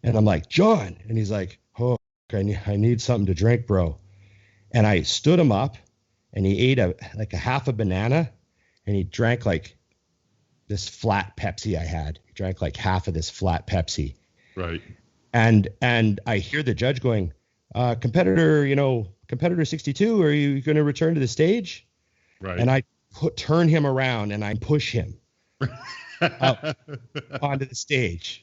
And I'm like, John. And he's like, oh, I need something to drink, bro. And I stood him up and he ate a half a banana and he drank like this flat Pepsi I had. He drank like half of this flat Pepsi. Right. And I hear the judge going, competitor 62, are you going to return to the stage? Right. And I turn him around and I push him up onto the stage.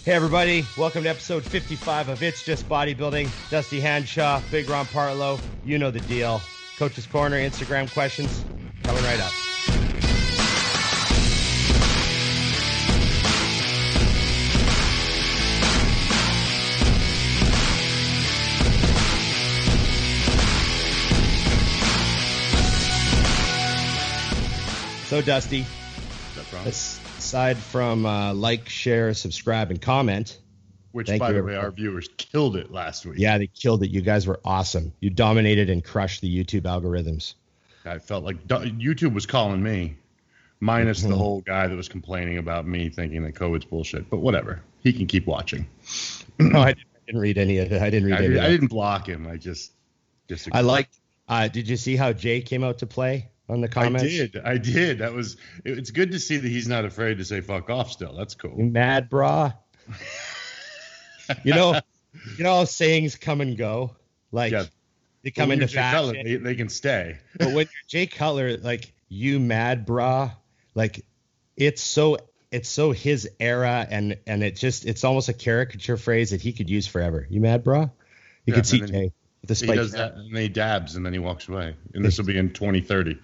Hey everybody, welcome to episode 55 of It's Just Bodybuilding. Dusty Hanshaw, Big Ron Partlow, you know the deal. Coach's Corner, Instagram questions, coming right up. So Dusty, aside from like, share, subscribe, and comment. Which, by the way, our viewers killed it last week. Yeah, they killed it. You guys were awesome. You dominated and crushed the YouTube algorithms. I felt like YouTube was calling me, minus the whole guy that was complaining about me thinking that COVID's bullshit. But whatever. He can keep watching. No, I didn't read any of it. I didn't block him. I just I liked. Did you see how Jay came out to play on the comments? I did. It's good to see that he's not afraid to say fuck off still. That's cool. You mad, brah? you know how sayings come and go. Like, yeah. They come into fashion. Cutler, they can stay. But when you're Jay Cutler, like, you mad, brah? Like, it's so his era, and it's almost a caricature phrase that he could use forever. You mad, brah? You could see Jay. He does that, and then he dabs, and then he walks away. And this will be in 2030.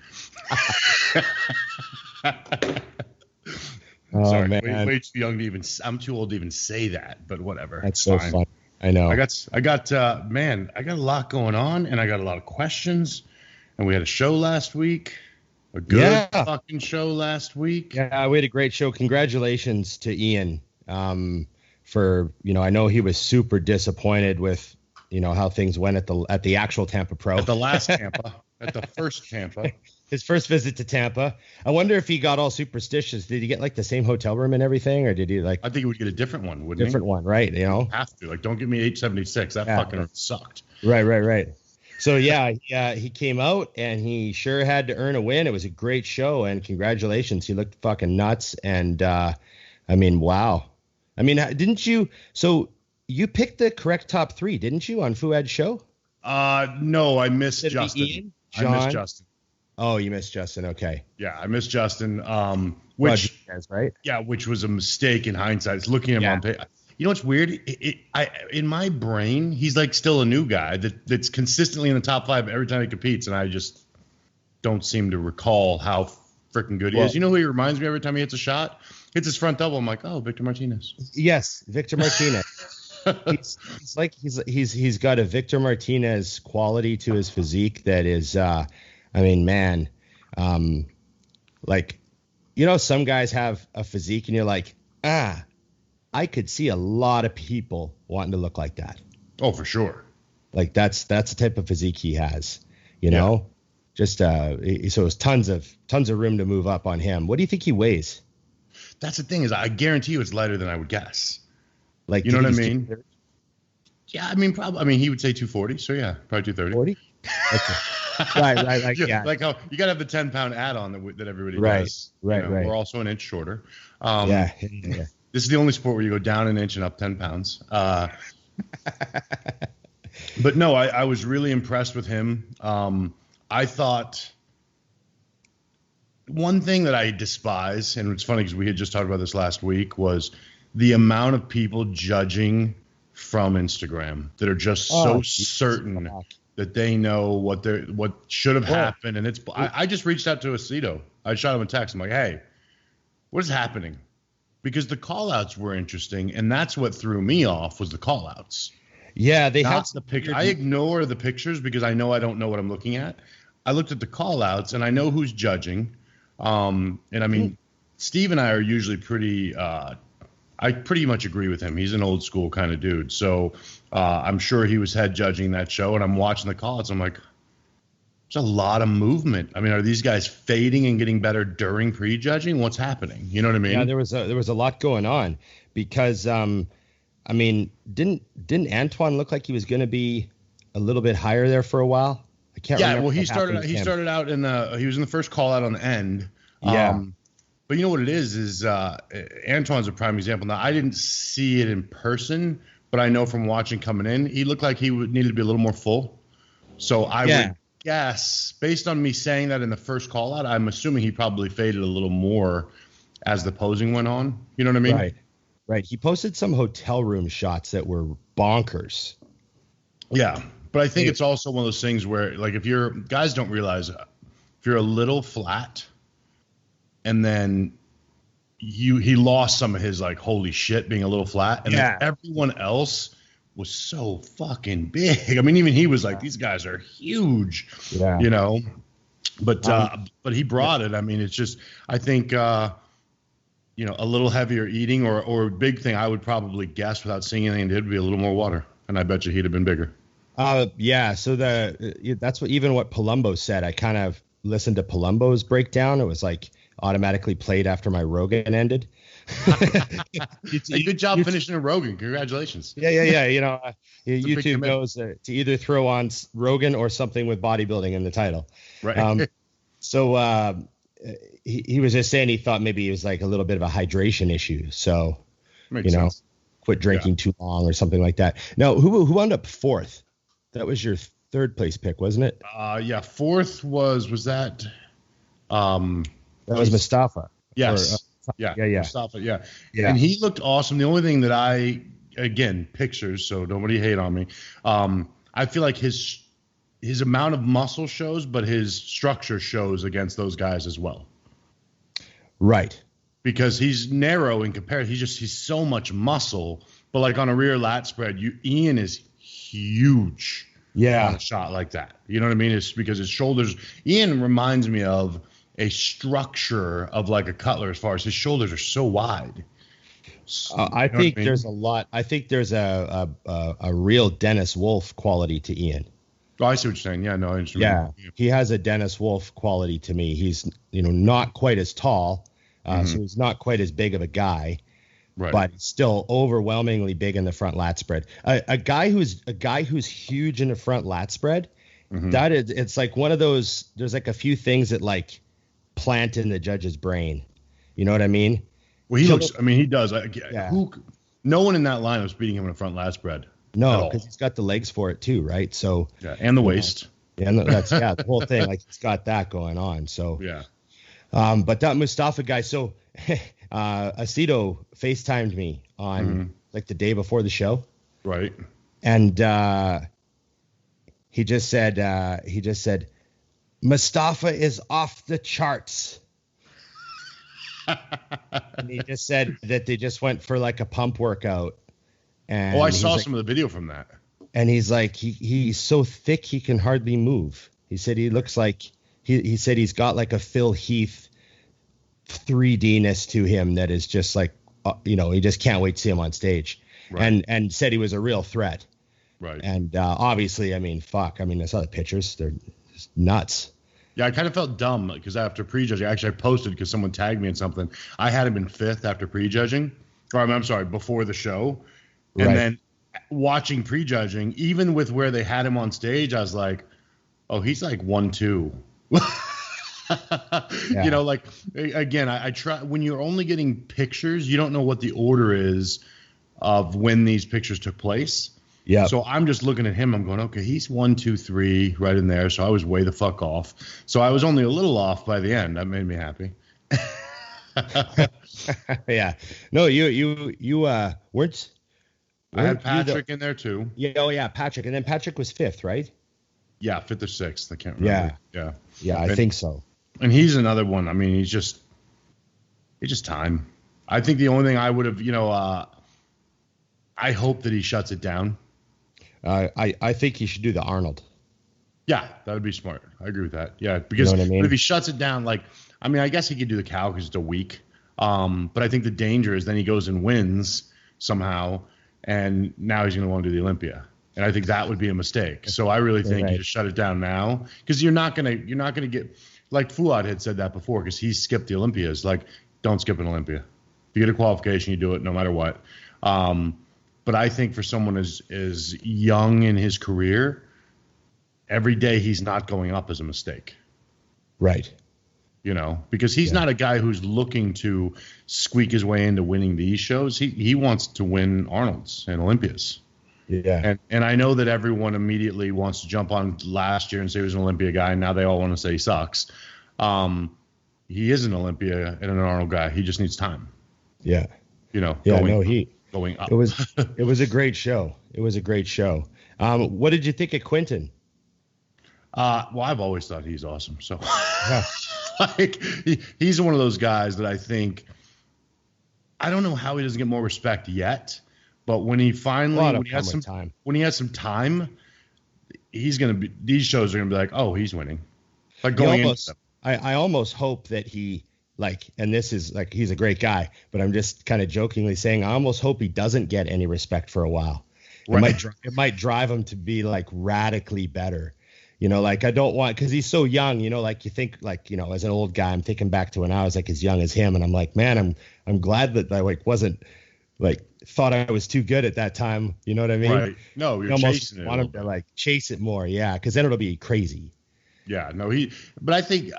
Oh, sorry, man. way too young to even. I'm too old to even say that, but whatever. That's so fun. I know. I got a lot going on, and I got a lot of questions. And we had a show last week. A good fucking show last week. Yeah, we had a great show. Congratulations to Iain. For I know he was super disappointed with how things went at the actual Tampa Pro. At the last Tampa. At the first Tampa. His first visit to Tampa. I wonder if he got all superstitious. Did he get like the same hotel room and everything, or did he like? I think he would get a different one, wouldn't he? Different one, right? Have to. Like, don't give me 876. That fucking sucked. Right. So yeah, he came out and he sure had to earn a win. It was a great show, and congratulations. He looked fucking nuts, and wow. Didn't you? So you picked the correct top three, didn't you, on Fuad's show? No, I missed Justin. I missed Justin. Oh, you missed Justin. Okay. Yeah, I missed Justin. Which right? Yeah, which was a mistake in hindsight. It's looking at him on paper. You know what's weird? In my brain, he's like still a new guy that's consistently in the top 5 every time he competes, and I just don't seem to recall how freaking good he is. You know who he reminds me every time he hits a shot? Hits his front double. I'm like, oh, Victor Martinez. Yes, Victor Martinez. he's got a Victor Martinez quality to his physique that is some guys have a physique and you're like, I could see a lot of people wanting to look like that. Oh, for sure. Like that's the type of physique he has, know. Just so it's tons of room to move up on him. What do you think he weighs? That's the thing, is I guarantee you it's lighter than I would guess. Like, you know what I mean? Yeah, I mean, probably. I mean, he would say 240, so yeah, probably 230. 40? Okay. Right. Like, yeah. Like how you got to have the 10-pound add-on that everybody does. Right. We're also an inch shorter. Yeah. This is the only sport where you go down an inch and up 10 pounds. But no, I was really impressed with him. I thought one thing that I despise, and it's funny because we had just talked about this last week, was the amount of people judging from Instagram that are just so certain that they know what should have happened. And I just reached out to Aceto. I shot him a text. I'm like, hey, what is happening? Because the call-outs were interesting, and that's what threw me off was the call-outs. Yeah, they had the picture. I ignore the pictures because I know I don't know what I'm looking at. I looked at the call-outs, and I know who's judging. And I mean, Steve and I are usually pretty I pretty much agree with him. He's an old school kind of dude. So I'm sure he was head judging that show, and I'm watching the call-outs. I'm like, there's a lot of movement. I mean, are these guys fading and getting better during prejudging? What's happening? You know what I mean? Yeah, there was a lot going on because I mean, didn't Antoine look like he was going to be a little bit higher there for a while? I can't remember. Yeah, well, he started out he was in the first call out on the end. Yeah. But you know what it is Antoine's a prime example. Now, I didn't see it in person, but I know from watching coming in, he looked like he would need to be a little more full. So I would guess, based on me saying that in the first call out, I'm assuming he probably faded a little more as the posing went on. You know what I mean? Right. He posted some hotel room shots that were bonkers. Yeah. But I think it's also one of those things where, like, if you're guys don't realize if you're a little flat and then he lost some of his, like, holy shit being a little flat. And then everyone else was so fucking big. I mean, even he was like, these guys are huge, you know, but he brought it. I mean, it's just, I think, you know, a little heavier eating or a big thing I would probably guess without seeing anything did would be a little more water. And I bet you he'd have been bigger. Yeah. So that's what Palumbo said. I kind of listened to Palumbo's breakdown. It was like automatically played after my Rogan ended. Hey, good job finishing a Rogan. Congratulations. Yeah. You know, YouTube knows to either throw on Rogan or something with bodybuilding in the title. Right. So he was just saying he thought maybe it was like a little bit of a hydration issue. So, Makes sense. Quit drinking too long or something like that. Now, who wound up fourth? That was your third place pick, wasn't it? Yeah. Fourth was that? That was Mustafa. Yes. Yeah. Mustafa, yeah. And he looked awesome. The only thing that again, pictures, so nobody hate on me. I feel like his amount of muscle shows, but his structure shows against those guys as well. Right. Because he's narrow in comparison. He's so much muscle, but like on a rear lat spread, Iain is huge. Yeah. On a shot like that. You know what I mean? It's because his shoulders, Iain reminds me of a structure of like a Cutler as far as his shoulders are so wide. I think there's a lot. I think there's a real Dennis Wolf quality to Iain. Oh, I see what you're saying. Yeah, no, I understand. Yeah, he has a Dennis Wolf quality to me. He's not quite as tall, so he's not quite as big of a guy, but still overwhelmingly big in the front lat spread. A guy who's huge in the front lat spread. That is, it's like one of those. There's like a few things that like plant in the judge's brain. You know what I mean? Well, he does. No one in that line was beating him in a front lat spread. No, because he's got the legs for it too, right? So and the waist. And that's the whole thing. Like he's got that going on. So but that Mustafa guy. So Aceto FaceTimed me on like the day before the show, right? And he just said Mustafa is off the charts. And he just said that they just went for like a pump workout. And I saw some of the video from that. And he's like, he's so thick he can hardly move. He said he looks like he said he's got like a Phil Heath 3D-ness to him that is just like he just can't wait to see him on stage. Right. And said he was a real threat. Right. And obviously, I mean, I saw the pictures. They're just nuts. Yeah, I kind of felt dumb because after prejudging, actually I posted because someone tagged me in something. I had him in fifth after prejudging, or I'm sorry, before the show. And then watching prejudging, even with where they had him on stage, I was like, oh, he's like 1-2. You know, like, again, I try when you're only getting pictures, you don't know what the order is of when these pictures took place. Yeah. So I'm just looking at him. I'm going, okay, he's 1, 2, 3 right in there. So I was way the fuck off. So I was only a little off by the end. That made me happy. Yeah. No, you weren't. I had Patrick in there too. Yeah. Oh yeah, Patrick. And then Patrick was fifth, right? Yeah, fifth or sixth. I can't remember. Yeah. I think so. And he's another one. I mean, it's just time. I think the only thing I would have, I hope that he shuts it down. I think he should do the Arnold. Yeah, that would be smart. I agree with that. Yeah, because but if he shuts it down, I guess he could do the cow because it's a week. But I think the danger is then he goes and wins somehow, and now he's going to want to do the Olympia. And I think that would be a mistake. So I really think you just shut it down now, because you're not gonna get, like Fuad had said that before, because he skipped the Olympias. Like, don't skip an Olympia. If you get a qualification, you do it no matter what. But I think for someone as young in his career, every day he's not going up is a mistake. Right. You know, because he's not a guy who's looking to squeak his way into winning these shows. He wants to win Arnold's and Olympias. Yeah. And I know that everyone immediately wants to jump on last year and say he was an Olympia guy, and now they all want to say he sucks. He is an Olympia and an Arnold guy. He just needs time. Yeah. You know, going up. It was a great show. It was a great show. What did you think of Quentin? Well, I've always thought he's awesome. So like he's one of those guys that I think, I don't know how he doesn't get more respect yet. But when he has some time, he's gonna be. These shows are gonna be like, oh, he's winning. Like I almost hope that he, like, and this is like, he's a great guy, but I'm just kind of jokingly saying, I almost hope he doesn't get any respect for a while. Right. It might drive him to be like radically better. You know, like, I don't want, because he's so young. You know, like, you think, like, you know, as an old guy, I'm thinking back to when I was like as young as him, and I'm like, man, I'm glad that I like wasn't like thought I was too good at that time. You know what I mean? Right. No, you're chasing it. Want him to like chase it more. Yeah. Cause then it'll be crazy. Yeah, no, but I think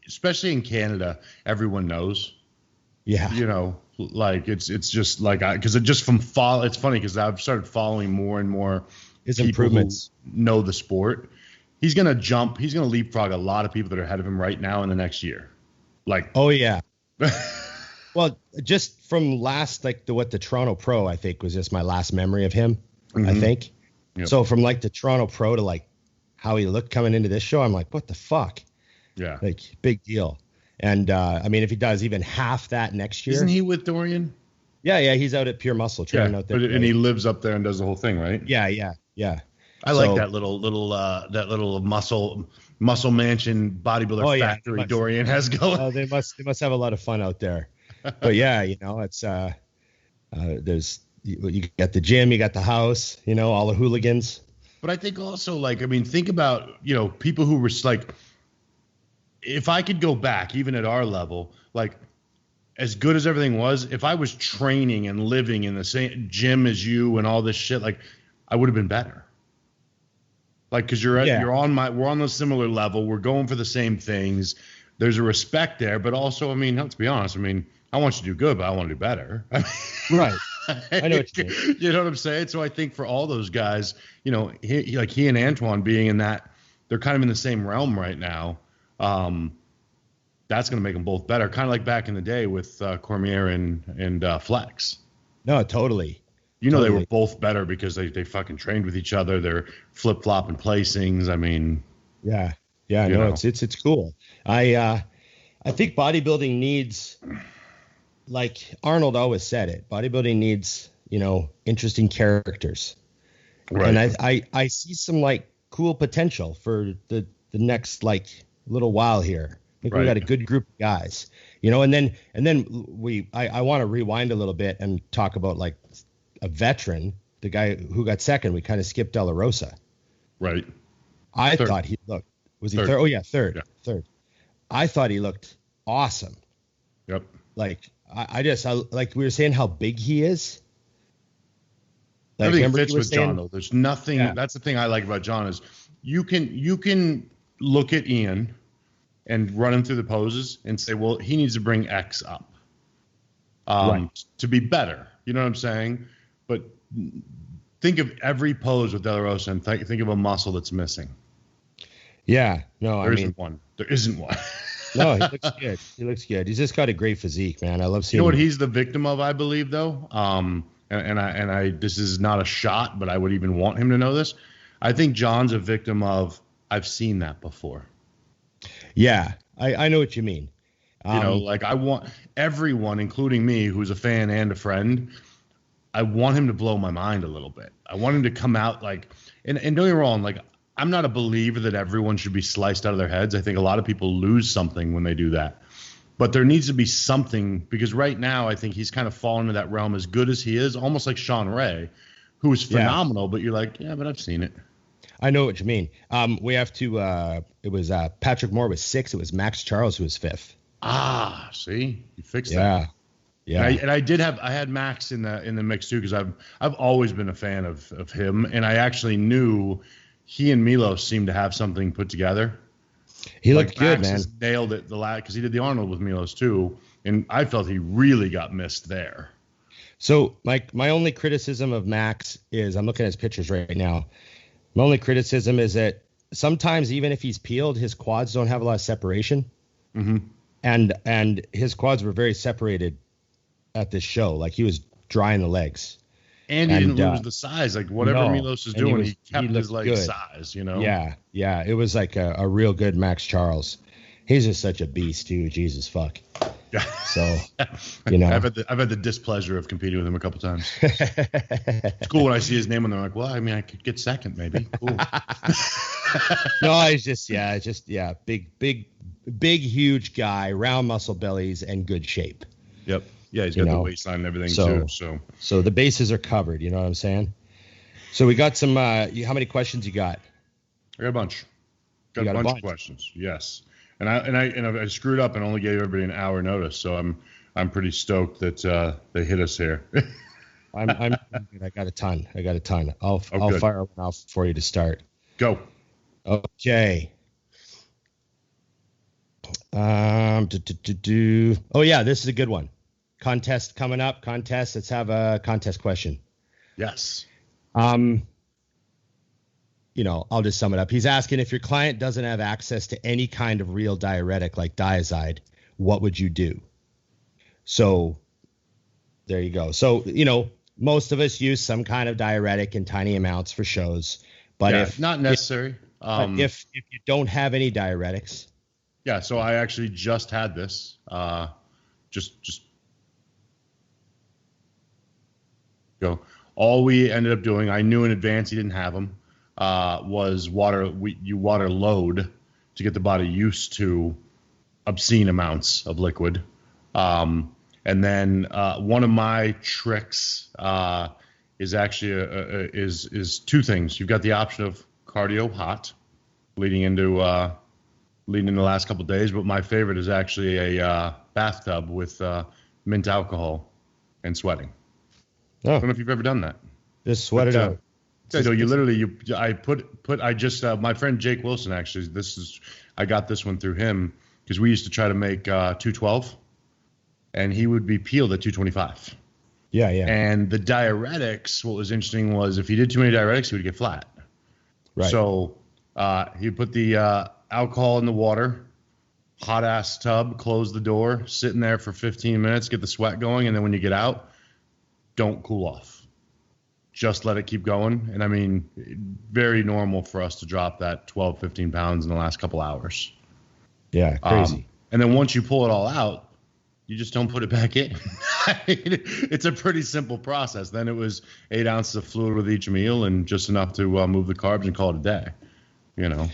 especially in Canada, everyone knows. Yeah. You know, like it's just like, cause it just it's funny cause I've started following more and more his improvements, who know the sport. He's going to leapfrog a lot of people that are ahead of him right now in the next year. Like, oh yeah. Well, just from last, like the Toronto Pro, I think was just my last memory of him. I think. Yep. So from like the Toronto Pro to like how he looked coming into this show, I'm like, what the fuck? Yeah. Like, big deal. And I mean, if he does even half that next year. Isn't he with Dorian? Yeah. He's out at Pure Muscle training out there. And he lives up there and does the whole thing, right? Yeah. I like that little muscle mansion bodybuilder factory Dorian has going. Oh, they must have a lot of fun out there. But yeah, you know, it's there's you got the gym, you got the house, you know, all the hooligans. But I think also, like, I mean, think about, you know, people who were like, if I could go back, even at our level, like, as good as everything was, if I was training and living in the same gym as you and all this shit, like, I would have been better. Like, because we're on the similar level. We're going for the same things. There's a respect there, but also, I mean, let's be honest. I mean, I want you to do good, but I want to do better. Right. I know what you mean. You know what I'm saying? So I think for all those guys, you know, he and Antoine being in that, they're kind of in the same realm right now. That's going to make them both better. Kind of like back in the day with Cormier and Flex. No, totally. You know, They were both better because they fucking trained with each other. They're flip-flopping placings. I mean, yeah, no, it's cool. I think bodybuilding needs, like Arnold always said it, bodybuilding needs, you know, interesting characters. Right. And I see some like cool potential for the next like little while here. I think we got a good group of guys, you know, and then I want to rewind a little bit and talk about like a veteran, the guy who got second. We kind of skipped De La Rosa. Right. I thought he looked, was he third? Oh yeah, third. I thought he looked awesome. Yep. Like I like we were saying how big he is. Like, everything fits with John though. There's nothing. Yeah. That's the thing I like about John is you can look at Iain and run him through the poses and say, well, he needs to bring X up to be better. You know what I'm saying? But think of every pose with De La Rosa and think of a muscle that's missing. Yeah. No, there isn't one. No, he looks good. He looks good. He's just got a great physique, man. I love seeing. You know what he's the victim of, I believe, though. And I this is not a shot, but I would even want him to know this. I think John's a victim of I've seen that before. Yeah, I know what you mean. You know, like I want everyone, including me, who's a fan and a friend, I want him to blow my mind a little bit. I want him to come out like, and don't get me wrong, like I'm not a believer that everyone should be sliced out of their heads. I think a lot of people lose something when they do that. But there needs to be something, because right now I think he's kind of fallen into that realm, as good as he is, almost like Sean Ray, who was phenomenal, but you're like, yeah, but I've seen it. I know what you mean. We have to. It was Patrick Moore was 6th. It was Max Charles who was 5th. Ah, see, you fixed that. Yeah. And I had Max in the mix too, because I've always been a fan of him, and I actually knew he and Milos seemed to have something put together. He looked good, Max man. Nailed it because he did the Arnold with Milos too, and I felt he really got missed there. So my only criticism of Max is, I'm looking at his pictures right now. My only criticism is that sometimes even if he's peeled, his quads don't have a lot of separation. Mm-hmm. And his quads were very separated at this show. Like he was dry in the legs. And he didn't lose the size. Like whatever Milos is doing, he kept his leg size, you know? Yeah. It was like a real good Max Charles. He's just such a beast too. Jesus fuck. So, you know, I've had the displeasure of competing with him a couple times. It's cool when I see his name and they're like, well, I mean, I could get second maybe. Cool. No, he's just big, huge guy, round muscle bellies and good shape. Yep. Yeah, he's got the waistline and everything too. So the bases are covered. You know what I'm saying? So we got some. How many questions you got? I got a bunch. Got a bunch of questions. Yes. And I screwed up and only gave everybody an hour notice, so I'm pretty stoked that they hit us here. I got a ton. I'll fire one off for you to start. Go. Okay. Oh yeah, this is a good one. Contest coming up. Let's have a contest question. Yes. I'll just sum it up. He's asking, if your client doesn't have access to any kind of real diuretic like Diazide, what would you do? So there you go. So, most of us use some kind of diuretic in tiny amounts for shows, but if not necessary, if you don't have any diuretics. Yeah. So I actually just had this, just go. All we ended up doing, I knew in advance he didn't have them. Was water. You water load to get the body used to obscene amounts of liquid. And then one of my tricks is actually is two things. You've got the option of cardio hot, leading into the last couple of days. But my favorite is actually a bathtub with mint alcohol and sweating. Oh. I don't know if you've ever done that. Just sweat it out. So my friend Jake Wilson, actually, I got this one through him because we used to try to make 212 and he would be peeled at 225. Yeah. And the diuretics, what was interesting was if he did too many diuretics, he would get flat. Right. So he put the alcohol in the water, hot ass tub, close the door, sit in there for 15 minutes, get the sweat going. And then when you get out, don't cool off. Just let it keep going. And I mean, very normal for us to drop that 12, 15 pounds in the last couple hours. Yeah, crazy. And then once you pull it all out, you just don't put it back in. It's a pretty simple process. Then it was 8 ounces of fluid with each meal and just enough to move the carbs and call it a day.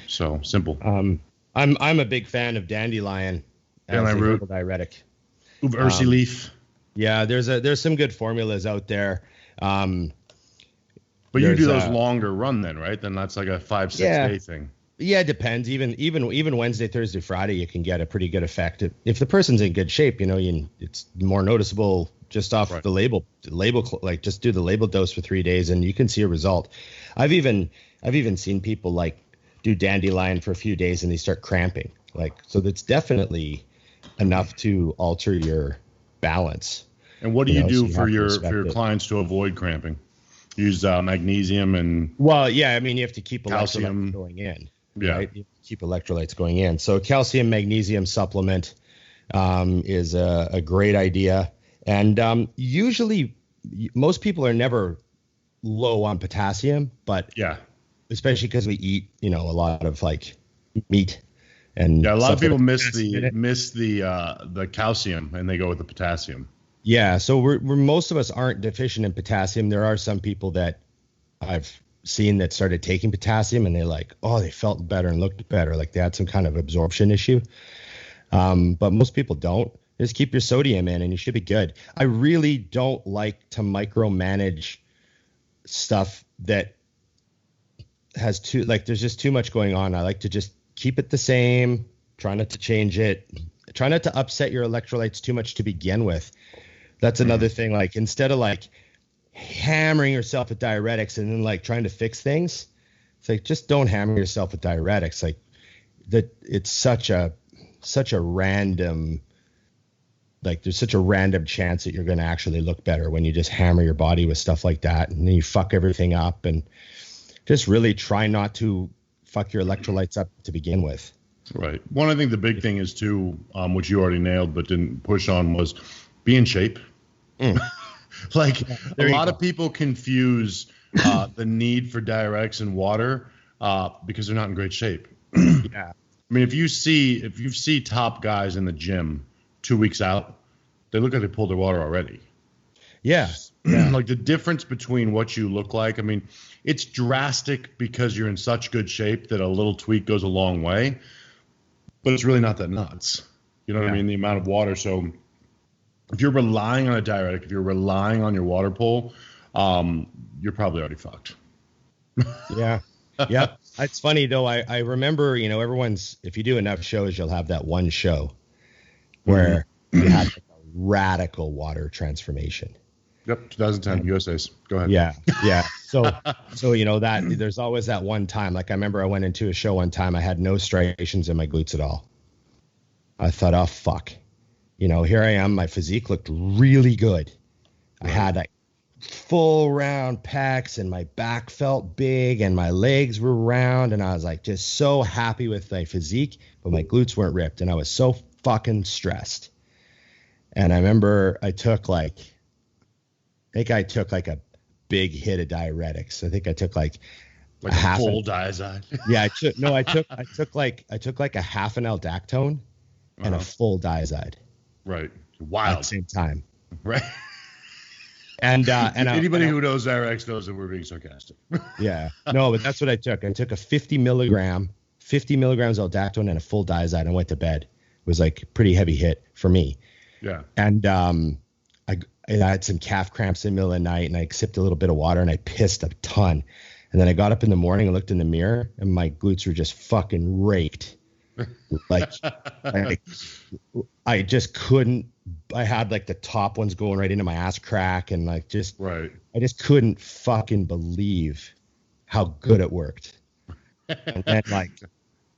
So simple. I'm a big fan of dandelion as a herbal diuretic. Ursi leaf. Yeah, there's some good formulas out there. But you do those longer run then, right? Then that's like a 5-6 day thing. Yeah, it depends. Even Wednesday, Thursday, Friday, you can get a pretty good effect. If the person's in good shape, it's more noticeable just off the label, like just do the label dose for 3 days and you can see a result. I've even seen people like do dandelion for a few days and they start cramping. So that's definitely enough to alter your balance. And what do you do for your clients to avoid cramping? Use magnesium and you have to keep calcium electrolytes going in. Yeah, right? You keep electrolytes going in. So calcium magnesium supplement is a great idea. And usually, most people are never low on potassium, but especially because we eat a lot of meat and a lot of people miss the calcium and they go with the potassium. Yeah, so we're most of us aren't deficient in potassium. There are some people that I've seen that started taking potassium and they felt better and looked better, like they had some kind of absorption issue. But most people don't. Just keep your sodium in and you should be good. I really don't like to micromanage stuff that has there's just too much going on. I like to just keep it the same, try not to change it, try not to upset your electrolytes too much to begin with. That's another thing. Like, instead of like hammering yourself with diuretics and then like trying to fix things, it's like, just don't hammer yourself with diuretics. Like, that it's such a random, like, there's such a random chance that you're going to actually look better when you just hammer your body with stuff like that, and then you fuck everything up. And just really try not to fuck your electrolytes up to begin with. Right. One, I think the big thing is too, which you already nailed but didn't push on, was be in shape. Like, a lot of people confuse the need for diuretics and water because they're not in great shape. Yeah. I mean, if you see top guys in the gym 2 weeks out, they look like they pulled their water already. Yeah. Like, the difference between what you look like, I mean, it's drastic because you're in such good shape that a little tweak goes a long way, but it's really not that nuts. You know what I mean? The amount of water. So if you're relying on a diuretic, if you're relying on your water pull, you're probably already fucked. Yeah. Yeah. It's funny though. I remember, if you do enough shows, you'll have that one show where you have like a radical water transformation. Yep. 2010 USA's. Go ahead. Yeah. Yeah. So that there's always that one time. Like, I remember I went into a show one time. I had no striations in my glutes at all. I thought, oh, fuck. Here I am. My physique looked really good. I had like full round pecs, and my back felt big, and my legs were round, and I was like just so happy with my physique, but my glutes weren't ripped, and I was so fucking stressed. And I remember I took like a big hit of diuretics. I think I took like a half full diazide. Yeah, I took like a half an aldactone and a full diazide. Right. Wild. At the same time. Right. And anybody who knows diuretics knows that we're being sarcastic. Yeah. No, but that's what I took. I took a 50 milligrams aldactone and a full diazide and went to bed. It was like a pretty heavy hit for me. Yeah. And I had some calf cramps in the middle of the night, and I sipped a little bit of water, and I pissed a ton. And then I got up in the morning and looked in the mirror, and my glutes were just fucking raked. Like, I just couldn't. I had like the top ones going right into my ass crack, and like I just couldn't fucking believe how good it worked. And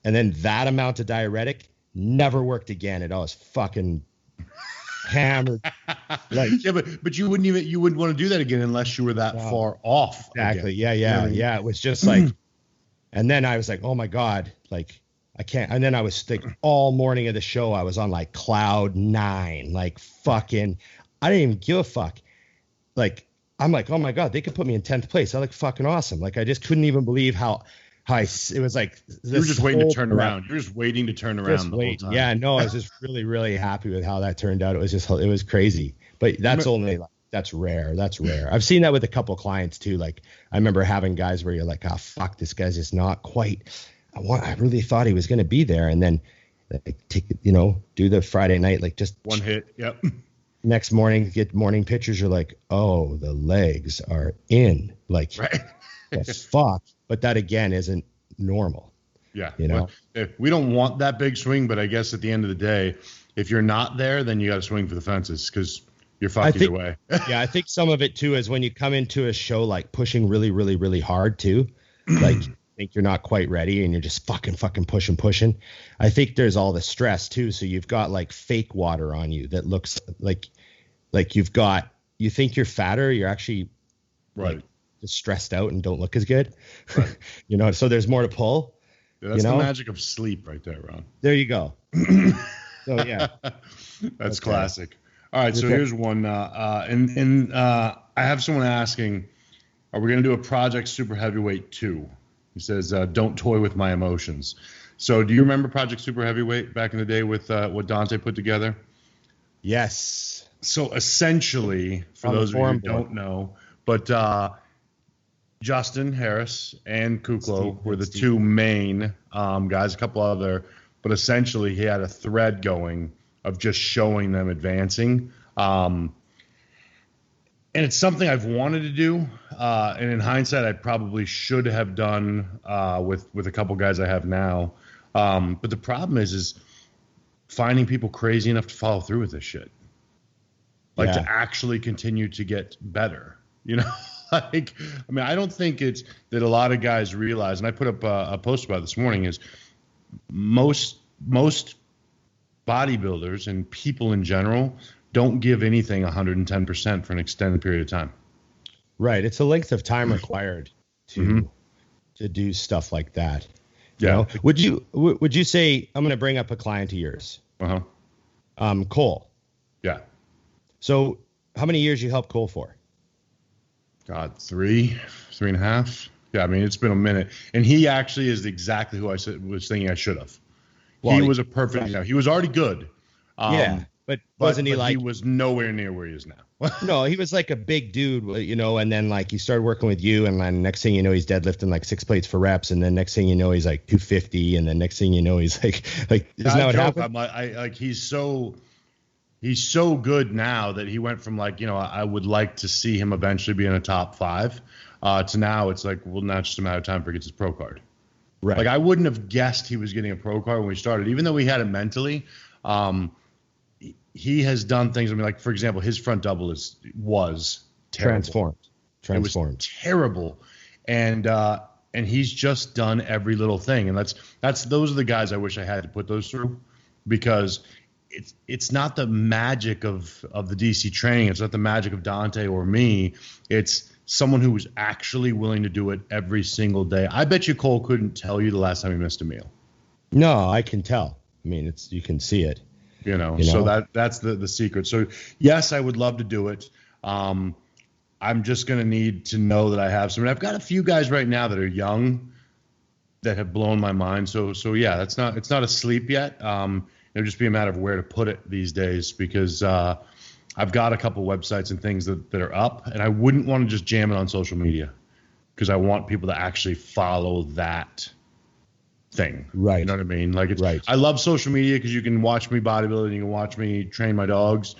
then that amount of diuretic never worked again. It always fucking hammered. Like, yeah, but you wouldn't want to do that again unless you were that far off. Exactly. Again. Yeah. It was just like, and then I was like, oh my God, like, I can't. And then I was like, all morning of the show, I was on like cloud 9, like fucking, I didn't even give a fuck. Like, I'm like, oh my God, they could put me in 10th place. I like fucking awesome. Like, I just couldn't even believe how it was like. You were just waiting to turn around. You were just waiting to turn around the whole time. Yeah, no, I was just really, really happy with how that turned out. It was crazy. But that's rare. That's rare. I've seen that with a couple of clients too. Like, I remember having guys where you're like, oh fuck, this guy's just not quite. I really thought he was going to be there, and then like, do the Friday night, like just one hit. Yep. Next morning, get morning pictures. You're like, oh, the legs are in. Like, right. Fuck. But that again isn't normal. Yeah. Well, we don't want that big swing, but I guess at the end of the day, if you're not there, then you got to swing for the fences because you're fucked either way. Yeah, I think some of it too is when you come into a show like pushing really, really, really hard too, like. Think you're not quite ready and you're just fucking pushing. I think there's all the stress too. So you've got like fake water on you that looks like you think you're fatter. You're actually like, just stressed out and don't look as good. Right. So there's more to pull. Yeah, that's the magic of sleep right there, Ron. There you go. So yeah, that's classic. All right. So here's one, and I have someone asking, are we going to do a Project Super Heavyweight 2? He says, don't toy with my emotions. So do you remember Project Super Heavyweight back in the day with what Dante put together? Yes. So essentially, for those of you who don't know, but Justin Harris and Kuklo were the two main guys, a couple other, but essentially he had a thread going of just showing them advancing. And And it's something I've wanted to do. And in hindsight, I probably should have done with a couple guys I have now. But the problem is finding people crazy enough to follow through with this shit. Like to actually continue to get better, you know? Like, I mean, I don't think it's that a lot of guys realize, and I put up a post about it this morning, is most bodybuilders and people in general don't give anything 110% for an extended period of time. Right. It's a length of time required to do stuff like that. Yeah. You know? Would you say, I'm going to bring up a client of yours, Cole. Yeah. So how many years you helped Cole for? God, 3.5. Yeah, I mean, it's been a minute. And he actually is exactly who I was thinking I should have. Well, he was a perfect, he was already good. But wasn't he like, he was nowhere near where he is now. No, he was like a big dude, you know, and then like he started working with you, and then next thing you know, he's deadlifting like 6 plates for reps, and then next thing you know, he's like 250, and then next thing you know, he's like isn't that what happened? I'm like he's so good now that he went from like, you know, I would like to see him eventually be in a top 5 to now it's like, well, now it's just a matter of time before he gets his pro card. Right. Like I wouldn't have guessed he was getting a pro card when we started, even though we had it mentally. He has done things. I mean, like for example, his front double was terrible. Transformed. It was terrible, and he's just done every little thing. And those are the guys I wish I had to put those through, because it's not the magic of the DC training. It's not the magic of Dante or me. It's someone who was actually willing to do it every single day. I bet you Cole couldn't tell you the last time he missed a meal. No, I can tell. I mean, you can see it. You know? So that's the secret. So yes, I would love to do it. I'm just going to need to know that I have some. And I've got a few guys right now that are young that have blown my mind. So yeah, it's not asleep yet. It'll just be a matter of where to put it these days, because I've got a couple websites and things that are up, and I wouldn't want to just jam it on social media, because I want people to actually follow that thing. Right. You know what I mean? Like it's right. I love social media because you can watch me bodybuilding, you can watch me train my dogs,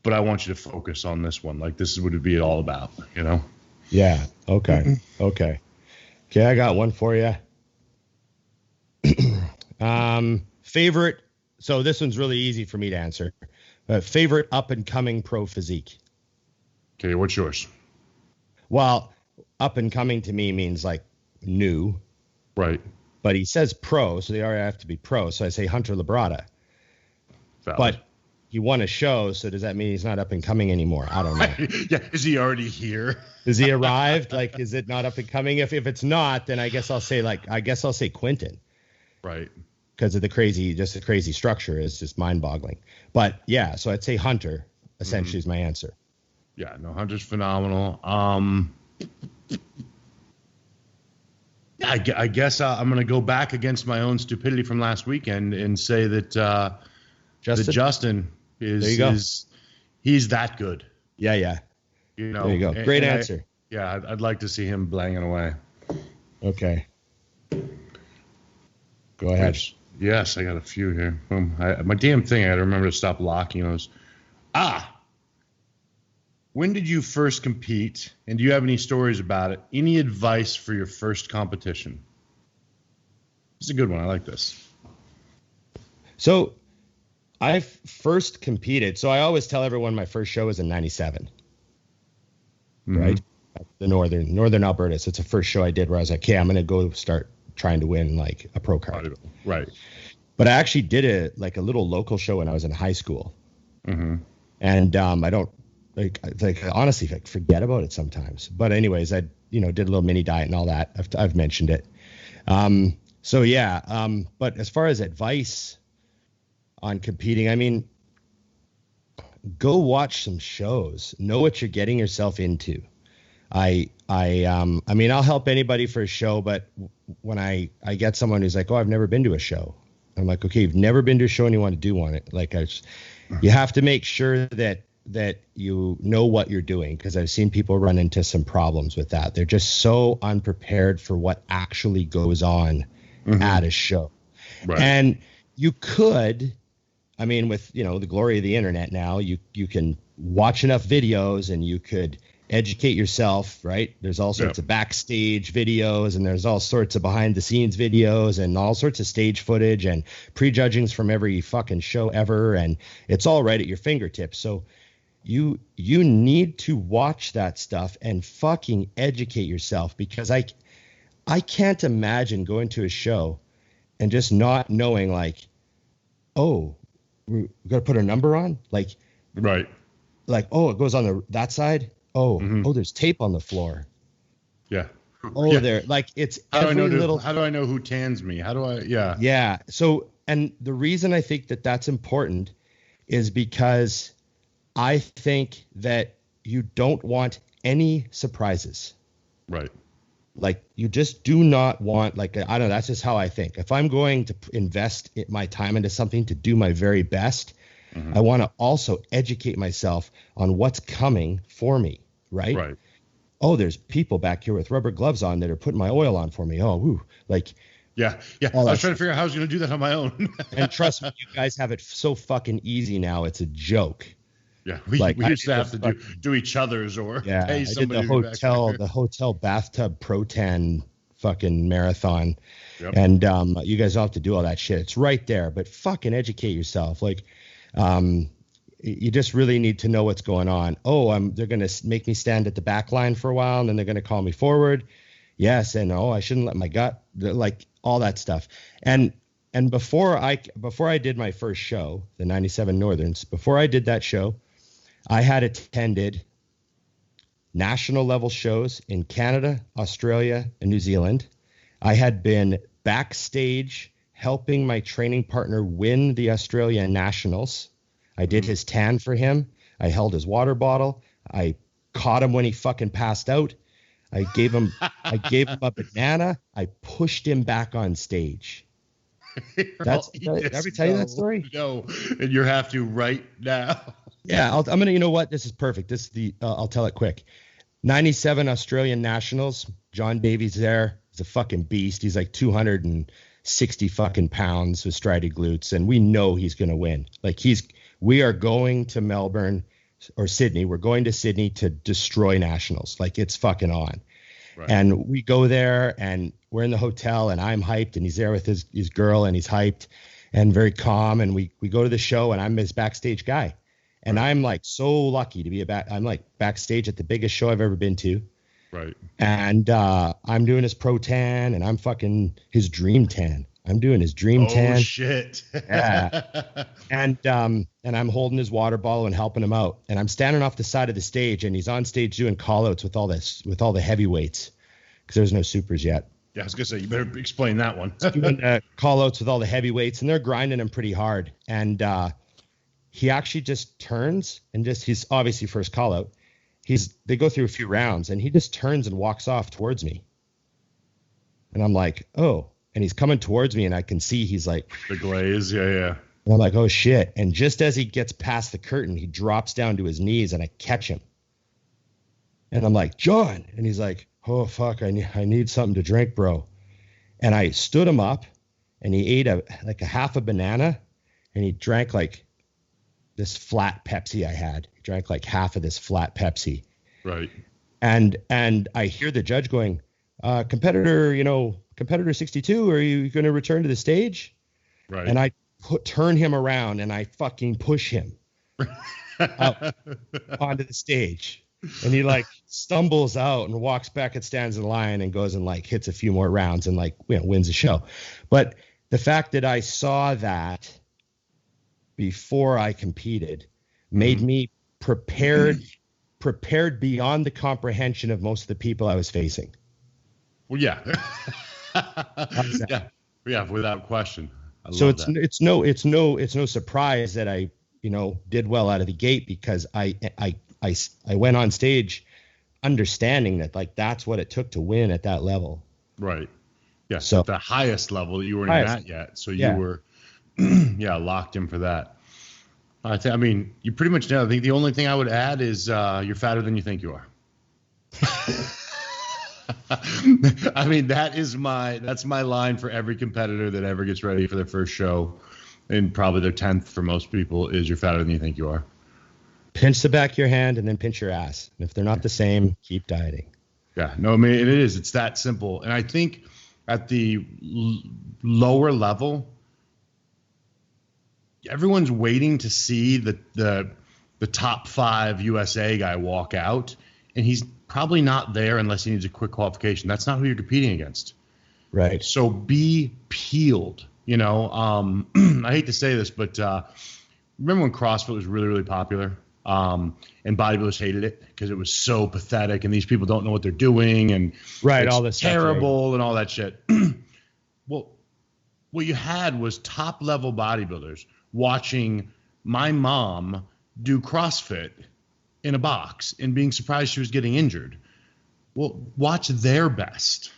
but I want you to focus on this one. Like this is what it'd be all about, you know? Yeah. Okay. Okay, I got one for you. Favorite. So this one's really easy for me to answer. Favorite up and coming pro physique. Okay. What's yours? Well, up and coming to me means like new. Right. But he says pro, so they already have to be pro. So I say Hunter Labrada. Valid. But he won a show, so does that mean he's not up and coming anymore? I don't know. Yeah, is he already here? Is he arrived? Like, is it not up and coming? If it's not, then I guess I'll say Quentin. Right. Because of the crazy structure is just mind-boggling. But yeah, so I'd say Hunter essentially is my answer. Yeah, no, Hunter's phenomenal. I guess I'm going to go back against my own stupidity from last weekend and say that Justin is he's that good. Yeah. You know, there you go. Great answer. I'd like to see him blanging away. Okay. Go ahead. Yes, I got a few here. My damn thing, I got to remember to stop locking those. When did you first compete, and do you have any stories about it? Any advice for your first competition? This is a good one. I like this. So I first competed. So I always tell everyone my first show was in 97, right? The Northern Alberta. So it's the first show I did where I was like, okay, I'm going to go start trying to win like a pro card. Right. But I actually did a little local show when I was in high school. And I don't, like honestly, I forget about it sometimes. But anyways, I did a little mini diet and all that. I've mentioned it. So yeah. But as far as advice on competing, I mean, go watch some shows. Know what you're getting yourself into. I mean, I'll help anybody for a show, but when I get someone who's like, oh, I've never been to a show, I'm like, okay, you've never been to a show and you want to do one. Like, you have to make sure that you know what you're doing, because I've seen people run into some problems with that. They're just so unprepared for what actually goes on at a show. Right. And you could, I mean, with, the glory of the internet now, you can watch enough videos and you could educate yourself, right? There's all sorts of backstage videos, and there's all sorts of behind the scenes videos and all sorts of stage footage and prejudgings from every fucking show ever. And it's all right at your fingertips. So you need to watch that stuff and fucking educate yourself, because I can't imagine going to a show and just not knowing, like, oh, we got to put a number on, like, right. Like, oh, it goes on that side. Oh, oh, there's tape on the floor. Yeah. Oh, there, like, it's how do I know who tans me? How do I? Yeah. Yeah. So, and the reason I think that that's important is because I think that you don't want any surprises. Right. Like, you just do not want, like, I don't know, that's just how I think. If I'm going to invest my time into something to do my very best, I want to also educate myself on what's coming for me, right? Right. Oh, there's people back here with rubber gloves on that are putting my oil on for me. Oh, woo. Like, yeah. I was trying to figure out how I was going to do that on my own. And trust me, you guys have it so fucking easy now. It's a joke. Yeah, we used to have to do each other's or pay somebody. I did the hotel bathtub pro tan fucking marathon. Yep. And you guys don't have to do all that shit. It's right there. But fucking educate yourself. Like, you just really need to know what's going on. Oh, they're going to make me stand at the back line for a while, and then they're going to call me forward. Yes, and I shouldn't let my gut, like, all that stuff. And before I did my first show, the 97 Northerns, before I did that show, I had attended national level shows in Canada, Australia, and New Zealand. I had been backstage helping my training partner win the Australian Nationals. I did his tan for him. I held his water bottle. I caught him when he fucking passed out. I gave him a banana. I pushed him back on stage. Did I ever tell you that story? No, and you have to right now. Yeah, I'm gonna. You know what? This is perfect. This is the. I'll tell it quick. 97 Australian Nationals. John Davies there. He's a fucking beast. He's like 260 fucking pounds with strided glutes, and we know he's gonna win. Like, we are going to Melbourne or Sydney. We're going to Sydney to destroy nationals. Like, it's fucking on. Right. And we go there, and we're in the hotel, and I'm hyped, and he's there with his girl, and he's hyped and very calm. And we go to the show, and I'm his backstage guy. And I'm like so lucky to be I'm like backstage at the biggest show I've ever been to. Right. And I'm doing his pro tan, and I'm fucking his dream tan. I'm doing his dream tan. Oh shit. Yeah. And I'm holding his water bottle and helping him out. And I'm standing off the side of the stage, and he's on stage doing call outs with all the heavyweights, because there's no supers yet. Yeah, I was gonna say, you better explain that one. Doing call outs with all the heavyweights, and they're grinding him pretty hard. And he actually just turns and he's obviously first call out. They go through a few rounds, and he just turns and walks off towards me. And I'm like, oh, and he's coming towards me, and I can see he's like the glaze. Yeah. And I'm like, oh shit. And just as he gets past the curtain, he drops down to his knees, and I catch him. And I'm like, John. And he's like, oh fuck, I need something to drink, bro. And I stood him up, and he ate a half a banana, and he drank like this flat Pepsi I had. He drank like half of this flat Pepsi. Right. And I hear the judge going, competitor 62, are you going to return to the stage? Right. And I turn him around, and I fucking push him up onto the stage. And he like stumbles out and walks back and stands in line and goes and like hits a few more rounds and like, wins the show. But the fact that I saw that before I competed made me prepared beyond the comprehension of most of the people I was facing. Well, yeah. Yeah, without question. So it's no surprise that I, did well out of the gate, because I went on stage understanding that, like, that's what it took to win at that level. Right. Yeah. So the highest level that you weren't at yet. So you were locked in for that. I mean, you pretty much know. I think the only thing I would add is you're fatter than you think you are. I mean, that's my line for every competitor that ever gets ready for their first show, and probably their 10th for most people, is you're fatter than you think you are. pinch the back of your hand and then pinch your ass. And if they're not the same, keep dieting. Yeah, no, I mean, it is. It's that simple. And I think at the lower level, everyone's waiting to see the top 5 USA guy walk out, and he's probably not there unless he needs a quick qualification. That's not who you're competing against. Right. So be peeled. You know, I hate to say this, but remember when CrossFit was really, really popular? And bodybuilders hated it because it was so pathetic, and these people don't know what they're doing, and right, it's all this terrible stuff, and all that shit. Well, what you had was top level bodybuilders watching my mom do CrossFit in a box and being surprised she was getting injured. Well, watch their best.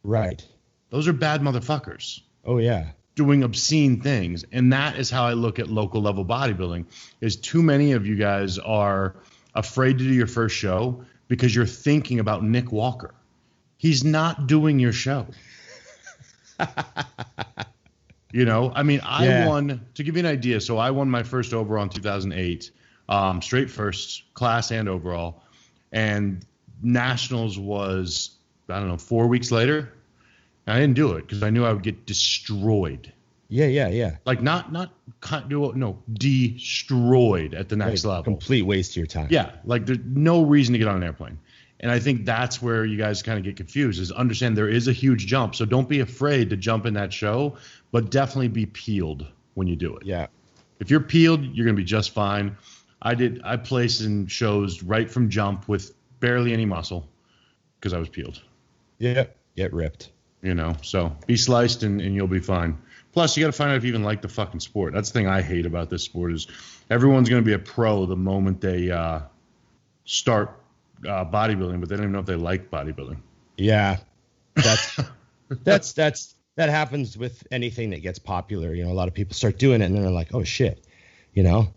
Right. Those are bad motherfuckers. Oh yeah. Doing obscene things. And that is how I look at local level bodybuilding, is too many of you guys are afraid to do your first show because you're thinking about Nick Walker. He's not doing your show. You know, I mean, I won, to give you an idea, so I won my first overall in 2008, straight first, class and overall. And nationals was, I don't know, 4 weeks later. I didn't do it because I knew I would get destroyed. Yeah. Like destroyed at the next level. Complete waste of your time. Yeah, like there's no reason to get on an airplane. And I think that's where you guys kind of get confused, is understand there is a huge jump. So don't be afraid to jump in that show, but definitely be peeled when you do it. Yeah. If you're peeled, you're going to be just fine. I placed in shows right from jump with barely any muscle because I was peeled. Yeah. Get ripped. You know, so be sliced and you'll be fine. Plus, you got to find out if you even like the fucking sport. That's the thing I hate about this sport, is everyone's going to be a pro the moment they start bodybuilding, but they don't even know if they like bodybuilding. Yeah, that happens with anything that gets popular. You know, a lot of people start doing it and then they're like, oh shit, you know, I'm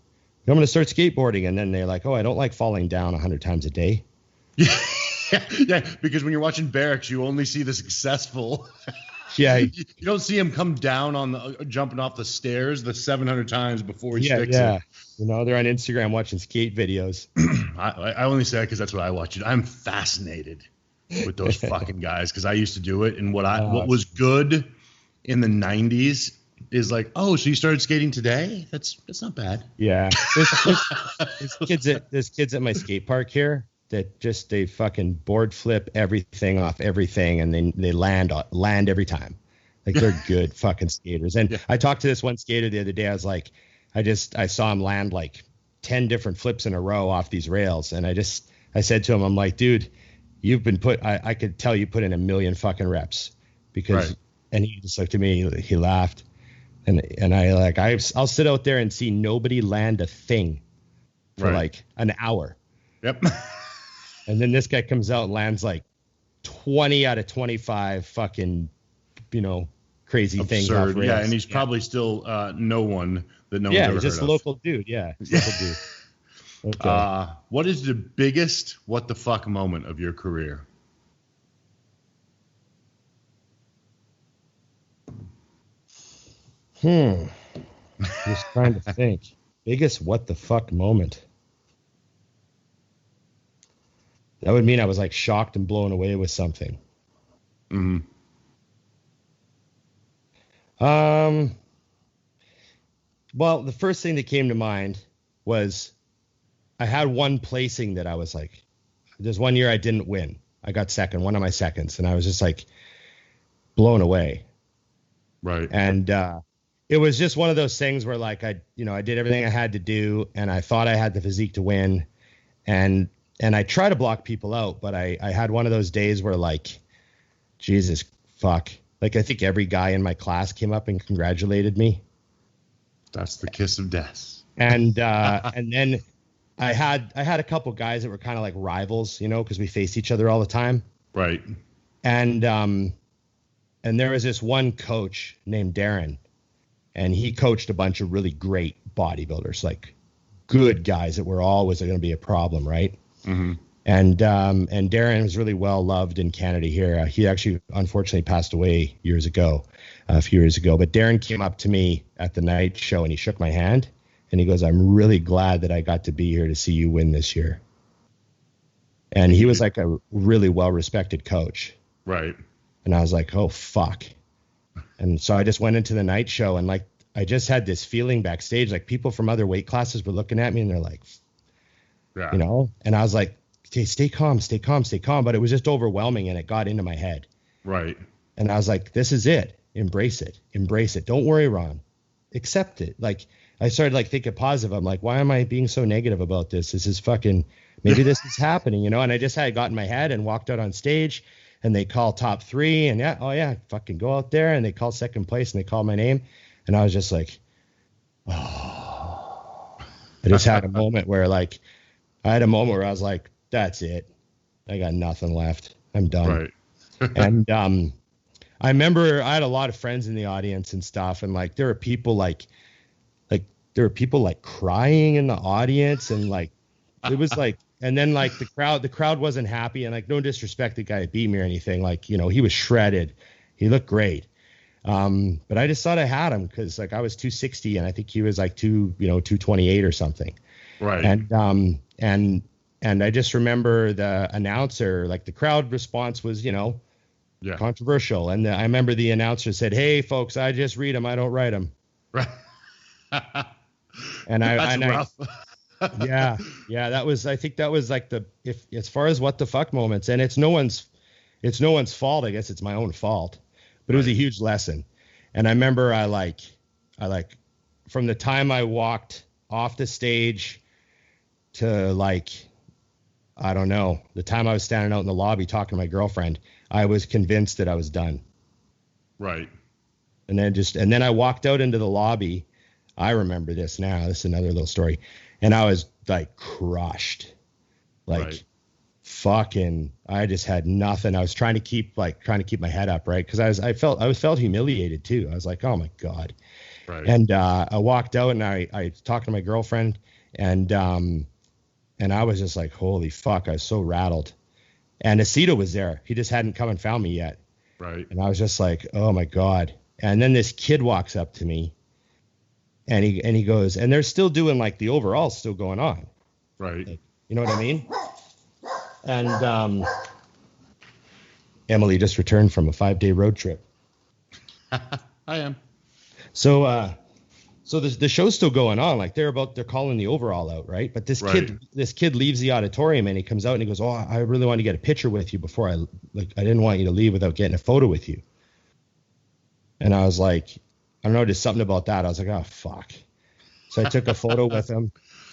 going to start skateboarding, and then they're like, oh, I don't like falling down 100 times a day. Yeah, because when you're watching barracks, you only see the successful. Yeah, you don't see him come down on the jumping off the stairs the 700 times before he sticks it. You know, they're on Instagram watching skate videos. I only say that because that's what I watch. I'm fascinated with those fucking guys because I used to do it, and what was good in the 90s is like, oh, so you started skating today? That's not bad. Yeah, there's kids at my skate park here that they fucking board flip everything off everything, and then they land every time. Like, they're good fucking skaters. And I talked to this one skater the other day. I was like, I saw him land like 10 different flips in a row off these rails. And I said to him, I'm like, dude, I could tell you put in a million fucking reps because, right. And he just looked at me, he laughed. And I'll sit out there and see nobody land a thing for like an hour. Yep. And then this guy comes out and lands like 20 out of 25 fucking, you know, crazy things off rails. Yeah, and he's probably still no one that no one's ever heard of. Yeah, just a local dude. Yeah, local dude. Okay. What is the biggest what the fuck moment of your career? Just trying to think. Biggest what the fuck moment. That would mean I was like shocked and blown away with something. Mm-hmm. Well, the first thing that came to mind was I had one placing that I was like, there's one year I didn't win. I got second, one of my seconds, and I was just like blown away. Right. And it was just one of those things where like I did everything I had to do, and I thought I had the physique to win, and I try to block people out, but I had one of those days where like, Jesus fuck. Like, I think every guy in my class came up and congratulated me. That's the kiss of death. And then I had a couple guys that were kind of like rivals, you know, because we faced each other all the time. Right. And there was this one coach named Darren, and he coached a bunch of really great bodybuilders, like good guys that were always going to be a problem, right? Mm-hmm. And Darren was really well loved in Canada here. He actually unfortunately passed away a few years ago. But Darren came up to me at the night show and he shook my hand And he goes, I'm really glad that I got to be here to see you win this year. And he was like a really well-respected coach. Right. And I was like, oh, fuck. And so I just went into the night show, and like, I just had this feeling backstage, like people from other weight classes were looking at me and they're like, yeah. you know, and I was like, okay, stay calm, stay calm, stay calm. But it was just overwhelming, and it got into my head. Right. And I was like, this is it. Embrace it. Embrace it. Don't worry, Ron. Accept it. Like, I started like thinking positive. I'm like, why am I being so negative about this? This is fucking, maybe this is happening, you know? And I just had got in my head and walked out on stage, and they call top 3, and fucking go out there, and they call second place, and they call my name. And I was just like, oh, I just had a moment where I was like, that's it. I got nothing left. I'm done. Right. And I remember I had a lot of friends in the audience and stuff. And like, there were people crying in the audience, and like, it was like, and then like the crowd wasn't happy, and like, no disrespect, the guy that beat me or anything. Like, you know, he was shredded. He looked great. But I just thought I had him because like I was 260 and I think he was like 228 or something. Right. And I just remember the announcer, like the crowd response was, you know, controversial. And I remember the announcer said, "Hey folks, I just read them. I don't write them." Right. And rough. I think that was like as far as what the fuck moments, and it's no one's fault. I guess it's my own fault. But it was a huge lesson. And I remember I from the time I walked off the stage to like, I don't know, the time I was standing out in the lobby talking to my girlfriend, I was convinced that I was done. Right. And then I walked out into the lobby. I remember this now. This is another little story. And I was like crushed. Fucking, I just had nothing. I was trying to keep my head up, right? Because I felt humiliated too. I was like, oh my God. Right. And I walked out, and I talked to my girlfriend, and I was just like, holy fuck, I was so rattled. And Aceto was there. He just hadn't come and found me yet. Right. And I was just like, oh my God. And then this kid walks up to me, and he goes, and they're still doing like the overall still going on. Right. Like, you know what I mean? And Emily just returned from a 5-day road trip. I am. So the show's still going on. Like they're calling the overall out, right? But this kid leaves the auditorium, and he comes out and he goes, "Oh, I really want to get a picture with you before I didn't want you to leave without getting a photo with you." And I was like, I don't know, just something about that. I was like, oh fuck. So I took a photo with him,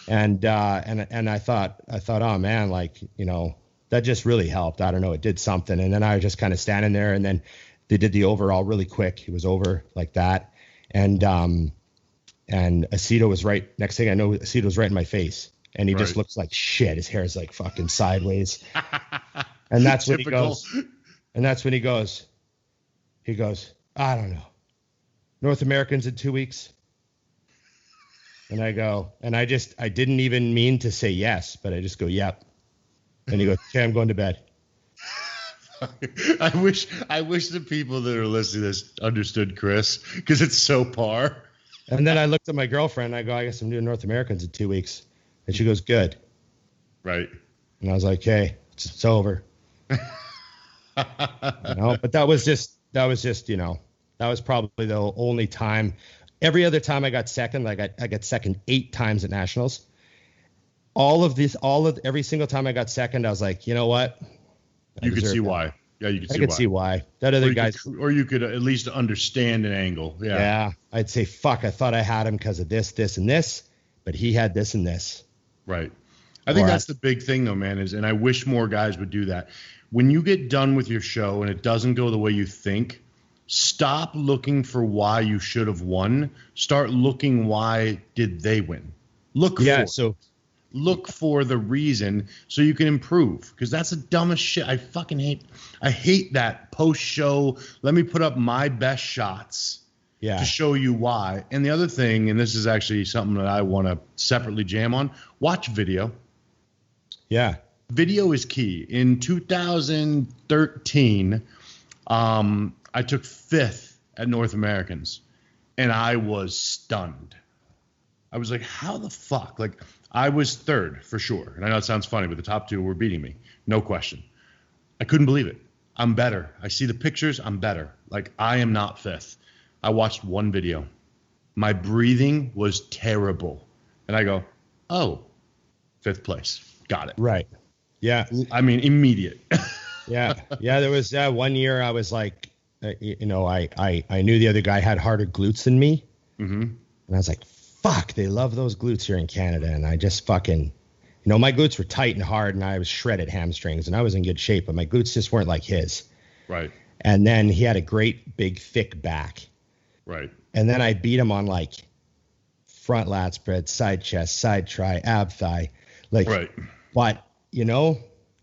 and I thought, oh man, like, you know, that just really helped. I don't know, it did something. And then I was just kind of standing there, and then they did the overall really quick. It was over like that. And Aceto was right. Next thing I know, Aceto was right in my face, and he just looks like shit. His hair's like fucking sideways. And that's when he goes. He goes, I don't know, North Americans in 2 weeks. And I go, and I didn't even mean to say yes, but I just go, yep. And he goes, okay, I'm going to bed. I wish the people that are listening to this understood Chris, because it's so par. And then I looked at my girlfriend, and I go, I guess I'm doing North Americans in 2 weeks. And she goes, good. Right. And I was like, hey, it's over. You know, but that was just, you know, that was probably the only time. Every other time I got second, I got second 8 times at nationals. Every single time I got second, I was like, you know what? You could see why. Yeah, you could see why. I could see why. That other guy. Or you could at least understand an angle. Yeah. Yeah. I'd say, fuck, I thought I had him because of this, this, and this, but he had this and this. Right. I think that's the big thing, though, man, and I wish more guys would do that. When you get done with your show and it doesn't go the way you think, stop looking for why you should have won. Start looking, why did they win? Look for the reason so you can improve, because that's the dumbest shit. I hate that post-show, let me put up my best shots to show you why. And the other thing, and this is actually something that I want to separately jam on, watch video. Yeah. Video is key. In 2013, I took 5th at North Americans, and I was stunned. I was like, how the fuck? Like, I was third for sure. And I know it sounds funny, but the top two were beating me. No question. I couldn't believe it. I'm better. I see the pictures. I'm better. Like, I am not fifth. I watched one video. My breathing was terrible. And I go, oh, fifth place. Got it. Right. Yeah. I mean, immediate. Yeah. There was 1 year I was like, I knew the other guy had harder glutes than me. Mm-hmm. And I was like, fuck, they love those glutes here in Canada. And I just fucking, my glutes were tight and hard and I was shredded hamstrings and I was in good shape, but my glutes just weren't like his. Right. And then he had a great big thick back. Right. And then I beat him on like front lat spread, side chest, side tri, ab thigh. Like, right. But,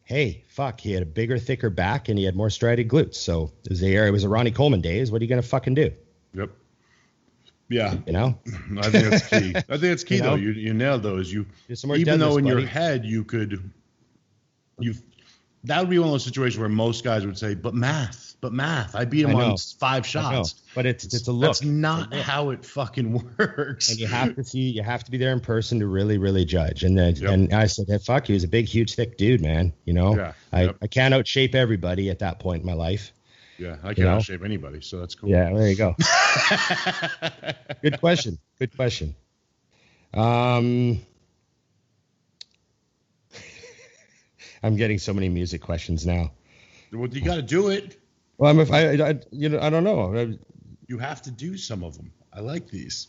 hey, fuck, he had a bigger, thicker back and he had more striated glutes. So it was a Ronnie Coleman days. What are you going to fucking do? Yep. Yeah. I think that's key. I think it's key though. You nailed those. Even though in your head that would be one of those situations where most guys would say, but math. I beat him on 5 shots. But it's a look. That's not how it fucking works. And you have to be there in person to really, really judge. And then, and I said, hey, fuck, he was a big, huge, thick dude, man. I can't outshape everybody at that point in my life. Yeah, I can't outshape anybody, so that's cool. Yeah, there you go. Good question. I'm getting so many music questions now. Well, you got to do it. Well, I don't know. You have to do some of them. I like these.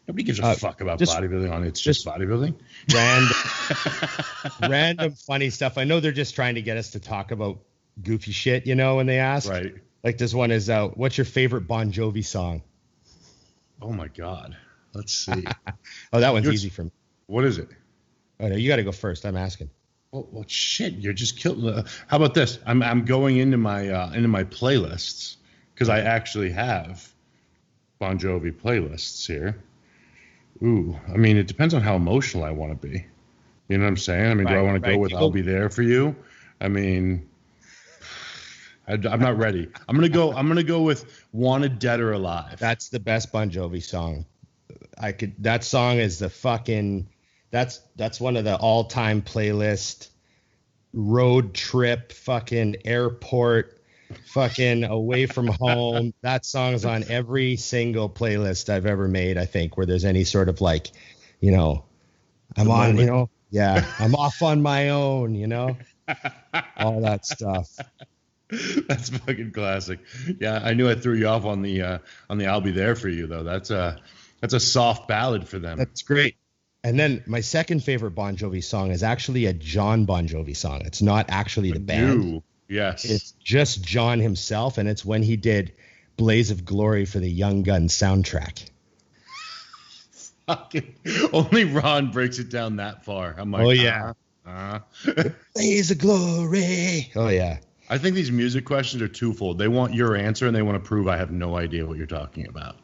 Nobody gives a fuck about bodybuilding on It's Just Bodybuilding. Random funny stuff. I know they're just trying to get us to talk about goofy shit, when they ask. Right. Like this one is, what's your favorite Bon Jovi song? Oh, my God. Let's see. Oh, that one's easy for me. What is it? Oh, no, you got to go first. I'm asking. Well, shit, you're just killing. How about this? I'm going into my playlists because I actually have Bon Jovi playlists here. Ooh, I mean, it depends on how emotional I want to be. You know what I'm saying? I mean, do I want to go with "I'll Be There for You"? I mean, I'm not ready. I'm gonna go with "Wanted Dead or Alive." That's the best Bon Jovi song. That song is the fucking. That's one of the all-time playlist, road trip, fucking airport, fucking away from home. That song's on every single playlist I've ever made, I think, where there's any sort of like, I'm on, I'm off on my own, all that stuff. That's fucking classic. Yeah, I knew I threw you off on the "I'll Be There for You" though. That's a soft ballad for them. That's great. And then my second favorite Bon Jovi song is actually a John Bon Jovi song. It's not actually the band. Yes. It's just John himself, and it's when he did Blaze of Glory for the Young Guns soundtrack. Fucking only Ron breaks it down that far. I'm like, oh yeah. Blaze of Glory. Oh yeah. I think these music questions are twofold. They want your answer and they want to prove I have no idea what you're talking about.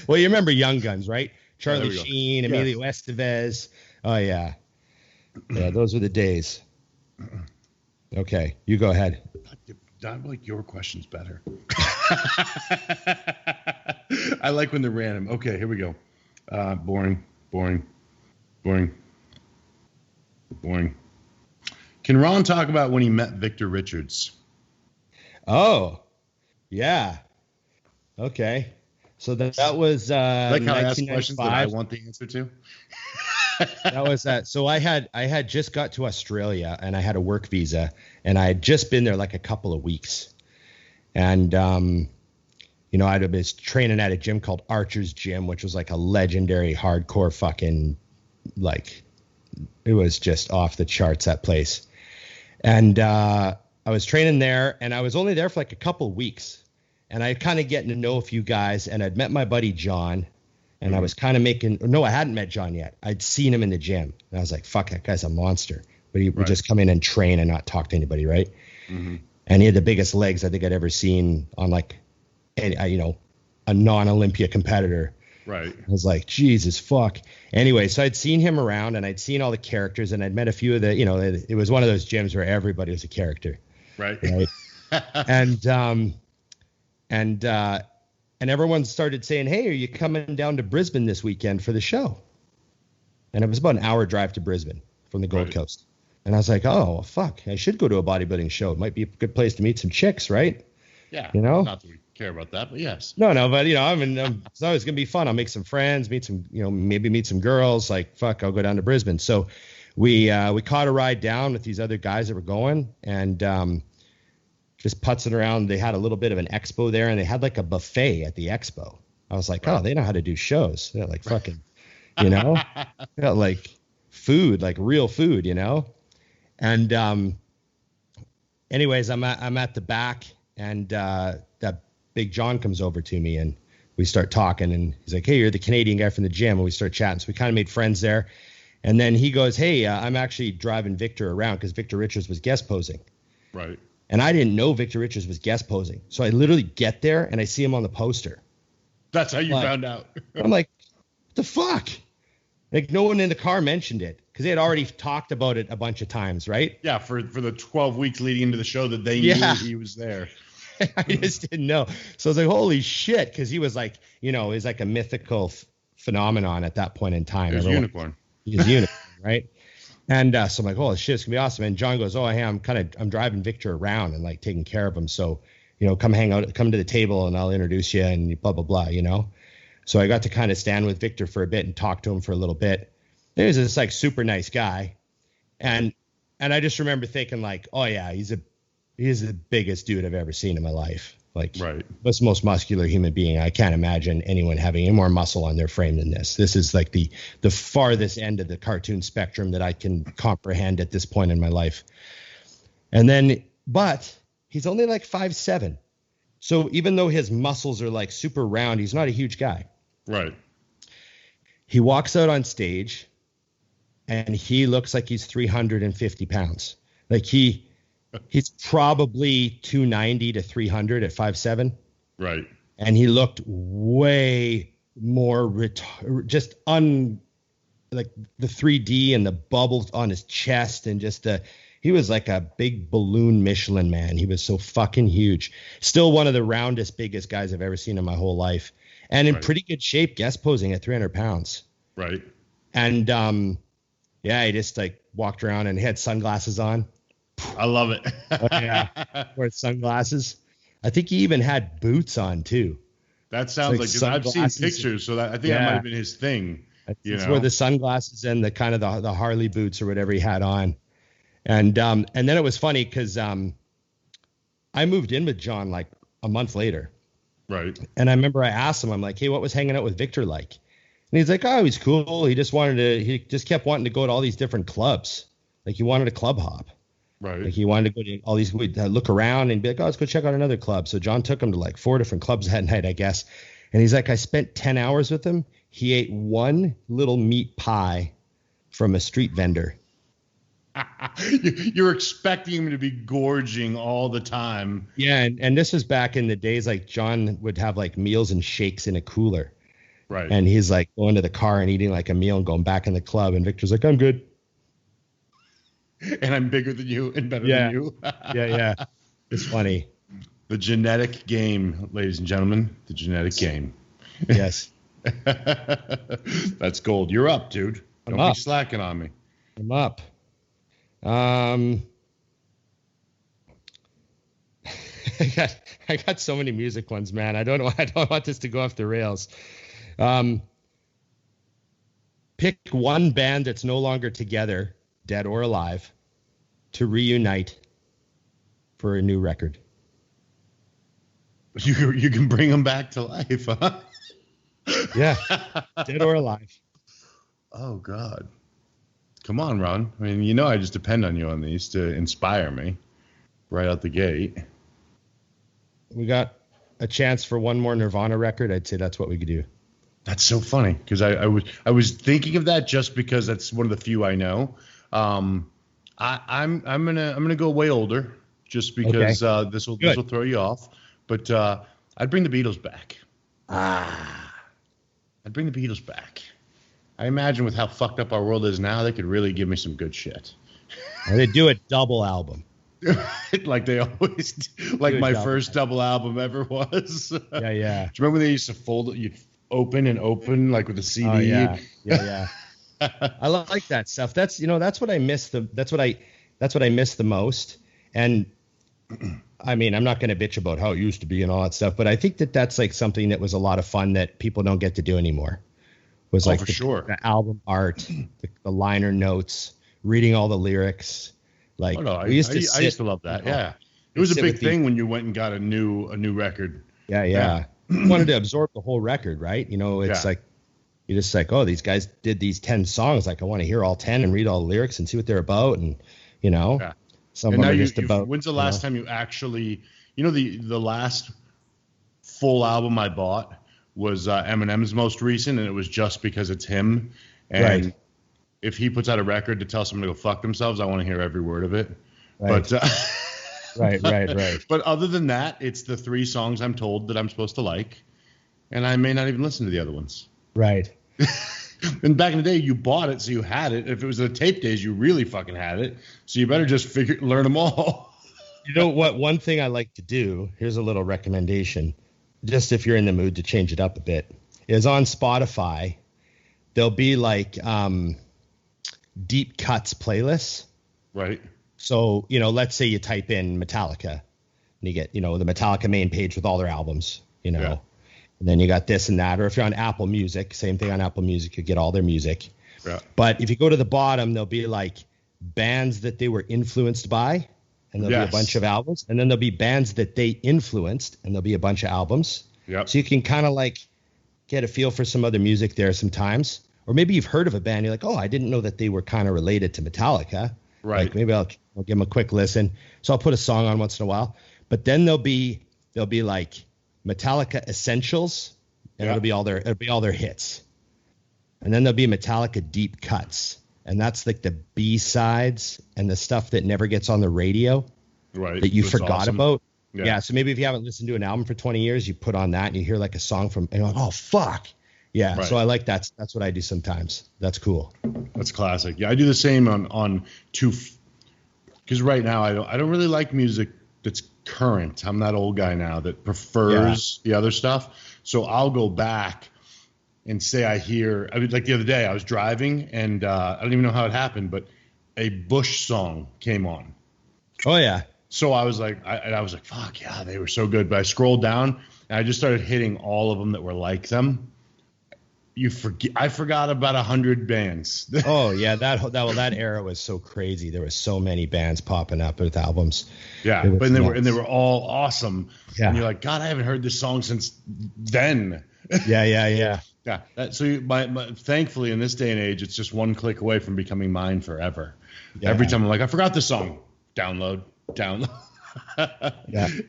Well, you remember Young Guns, right? Charlie Sheen, Emilio Estevez. Oh, yeah. Yeah, those were the days. Okay, you go ahead. I like your questions better. I like when they're random. Okay, here we go. Boring. Can Ron talk about when he met Victor Richards? Oh, yeah. Okay. So that was like how I ask questions that I want the answer to. That was that. So I had just got to Australia and I had a work visa and I had just been there like a couple of weeks. And I was training at a gym called Archer's Gym, which was like a legendary hardcore fucking, like, it was just off the charts, that place. And I was training there and I was only there for like a couple of weeks. And I kind of getting to know a few guys, and I'd met my buddy John, and I was kind of I hadn't met John yet. I'd seen him in the gym, and I was like, fuck, that guy's a monster. But he would just come in and train and not talk to anybody, right? Mm-hmm. And he had the biggest legs I think I'd ever seen on like, a non-Olympia competitor. Right. I was like, Jesus, fuck. Anyway, so I'd seen him around, and I'd seen all the characters, and I'd met a few of the, it was one of those gyms where everybody was a And And everyone started saying, hey, are you coming down to Brisbane this weekend for the show? And it was about an hour drive to Brisbane from the Gold Coast. And I was like, oh, well, fuck, I should go to a bodybuilding show. It might be a good place to meet some chicks, right? Yeah. You know? Not that we care about that, but yes. No, but, you know, it's always going to be fun. I'll make some friends, meet some, you know, maybe meet some girls. Like, fuck, I'll go down to Brisbane. So we caught a ride down with these other guys that were going and just putzing around. They had a little bit of an expo there, and they had like a buffet at the expo. I was like, oh, they know how to do shows. They're like fucking, you know, got like food, like real food, you know? And anyways, I'm at the back, and that Big John comes over to me, and we start talking, and he's like, hey, you're the Canadian guy from the gym. And we start chatting. So we kind of made friends there. And then he goes, hey, I'm actually driving Victor around because Victor Richards was guest posing. Right. And I didn't know Victor Richards was guest posing. So I literally get there and I see him on the poster. That's how you found out. I'm like, what the fuck? Like, no one in the car mentioned it because they had already talked about it a bunch of times, right? Yeah, for the 12 weeks leading into the show that they knew he was there. I just didn't know. So I was like, holy shit, because he was like, you know, he's like a mythical phenomenon at that point in time. He's unicorn. He's unicorn, right? And so I'm like, oh, shit, it's gonna be awesome. And John goes, oh, hey, I'm driving Victor around and like taking care of him. So, you know, come hang out, come to the table and I'll introduce you and blah, blah, blah, you know? So I got to kind of stand with Victor for a bit and talk to him for a little bit. He was this like super nice guy. And I just remember thinking like, oh yeah, he's the biggest dude I've ever seen in my life. Like, this most muscular human being. I can't imagine anyone having any more muscle on their frame than this. This is like the farthest end of the cartoon spectrum that I can comprehend at this point in my life. And then, but he's only like 5'7". So even though his muscles are like super round, he's not a huge guy. Right. He walks out on stage and he looks like he's 350 pounds. Like he's probably 290 to 300 at 5'7". Right. And he looked way more like the 3D and the bubbles on his chest and just he was like a big balloon Michelin man. He was so fucking huge. Still one of the roundest, biggest guys I've ever seen in my whole life. And in pretty good shape, guest posing at 300 pounds. Right. And yeah, he just like walked around and he had sunglasses on. I love it. Oh, yeah. Wore sunglasses. I think he even had boots on too. That sounds like I've seen pictures, so that I think that might have been his thing. It's where the sunglasses and the kind of the Harley boots or whatever he had on. And then it was funny because I moved in with John like a month later. Right. And I remember I asked him, I'm like, hey, what was hanging out with Victor like? And he's like, oh, he's cool. He just kept wanting to go to all these different clubs. Like he wanted a club hop. Right. Like he wanted to go to all these, look around and be like, oh, let's go check out another club. So John took him to like 4 different clubs that night, I guess. And he's like, I spent 10 hours with him. He ate one little meat pie from a street vendor. You're expecting him to be gorging all the time. Yeah. And this was back in the days, like John would have like meals and shakes in a cooler. Right. And he's like going to the car and eating like a meal and going back in the club. And Victor's like, I'm good. And I'm bigger than you and better than you. Yeah. It's funny. The genetic game, ladies and gentlemen. The genetic game. Yes. That's gold. You're up, dude. Don't be slacking on me. I'm up. I got so many music ones, man. I don't want this to go off the rails. Pick one band that's no longer together, dead or alive, to reunite for a new record. You can bring them back to life, huh? Yeah, dead or alive. Oh God. Come on, Ron. I mean, I just depend on you on these to inspire me right out the gate. We got a chance for one more Nirvana record. I'd say that's what we could do. That's so funny because I was thinking of that just because that's one of the few I know. I'm gonna go way older just because this will throw you off. But I'd bring the Beatles back. I'd bring the Beatles back. I imagine with how fucked up our world is now, they could really give me some good shit. And they do a double album. Like they always do, like my first double album ever was. Yeah. Do you remember they used to fold it? You'd open and open like with a CD. Oh, yeah. I like that stuff. That's what I miss. That's what I miss the most. And I mean, I'm not going to bitch about how it used to be and all that stuff, but I think that's like something that was a lot of fun that people don't get to do anymore. Was like the album art, the liner notes, reading all the lyrics. Like I used to love that. Yeah, it was a big thing when you went and got a new record. Yeah. You wanted to absorb the whole record, right? It's like you're just like, oh, these guys did these 10 songs. Like I want to hear all 10 and read all the lyrics and see what they're about, and some of them are just about. When's the last time you actually, the last full album I bought was Eminem's most recent, and it was just because it's him. And if he puts out a record to tell someone to go fuck themselves, I want to hear every word of it. Right. But right. But other than that, it's the 3 songs I'm told that I'm supposed to like, and I may not even listen to the other ones. Right. And back in the day, you bought it, so you had it. If it was the tape days, you really fucking had it. So you better just learn them all. You know what? One thing I like to do, here's a little recommendation, just if you're in the mood to change it up a bit, is on Spotify, there'll be like deep cuts playlists. Right. So, let's say you type in Metallica and you get, the Metallica main page with all their albums, and then you got this and that. Or if you're on Apple Music, same thing on Apple Music, you get all their music. Yeah. But if you go to the bottom, there'll be like bands that they were influenced by, and there'll be a bunch of albums. And then there'll be bands that they influenced, and there'll be a bunch of albums. Yep. So you can kind of like get a feel for some other music there sometimes. Or maybe you've heard of a band, you're like, oh, I didn't know that they were kind of related to Metallica. Right. Like maybe I'll give them a quick listen. So I'll put a song on once in a while. But then there'll be like Metallica Essentials, and it'll be all their hits. And then there'll be Metallica Deep Cuts, and that's like the B-sides and the stuff that never gets on the radio, right? That you forgot about. Yeah. So maybe if you haven't listened to an album for 20 years, you put on that and you hear like a song from, and you're like, oh fuck. Yeah. Right. So I like that. That's what I do sometimes. That's cool. That's classic. Yeah, I do the same on two, because right now I don't really like music that's current. I'm that old guy now that prefers the other stuff. So I'll go back and say like the other day I was driving and I don't even know how it happened, but a Bush song came on. Oh yeah. So I was like, fuck yeah, they were so good. But I scrolled down and I just started hitting all of them that were like them. I forgot about 100 bands. Oh yeah, that era was so crazy. There were so many bands popping up with albums. Yeah, but they were all awesome. Yeah. And you're like, God, I haven't heard this song since then. Yeah. Thankfully in this day and age, it's just one click away from becoming mine forever. Yeah. Every time I'm like, I forgot this song. Download.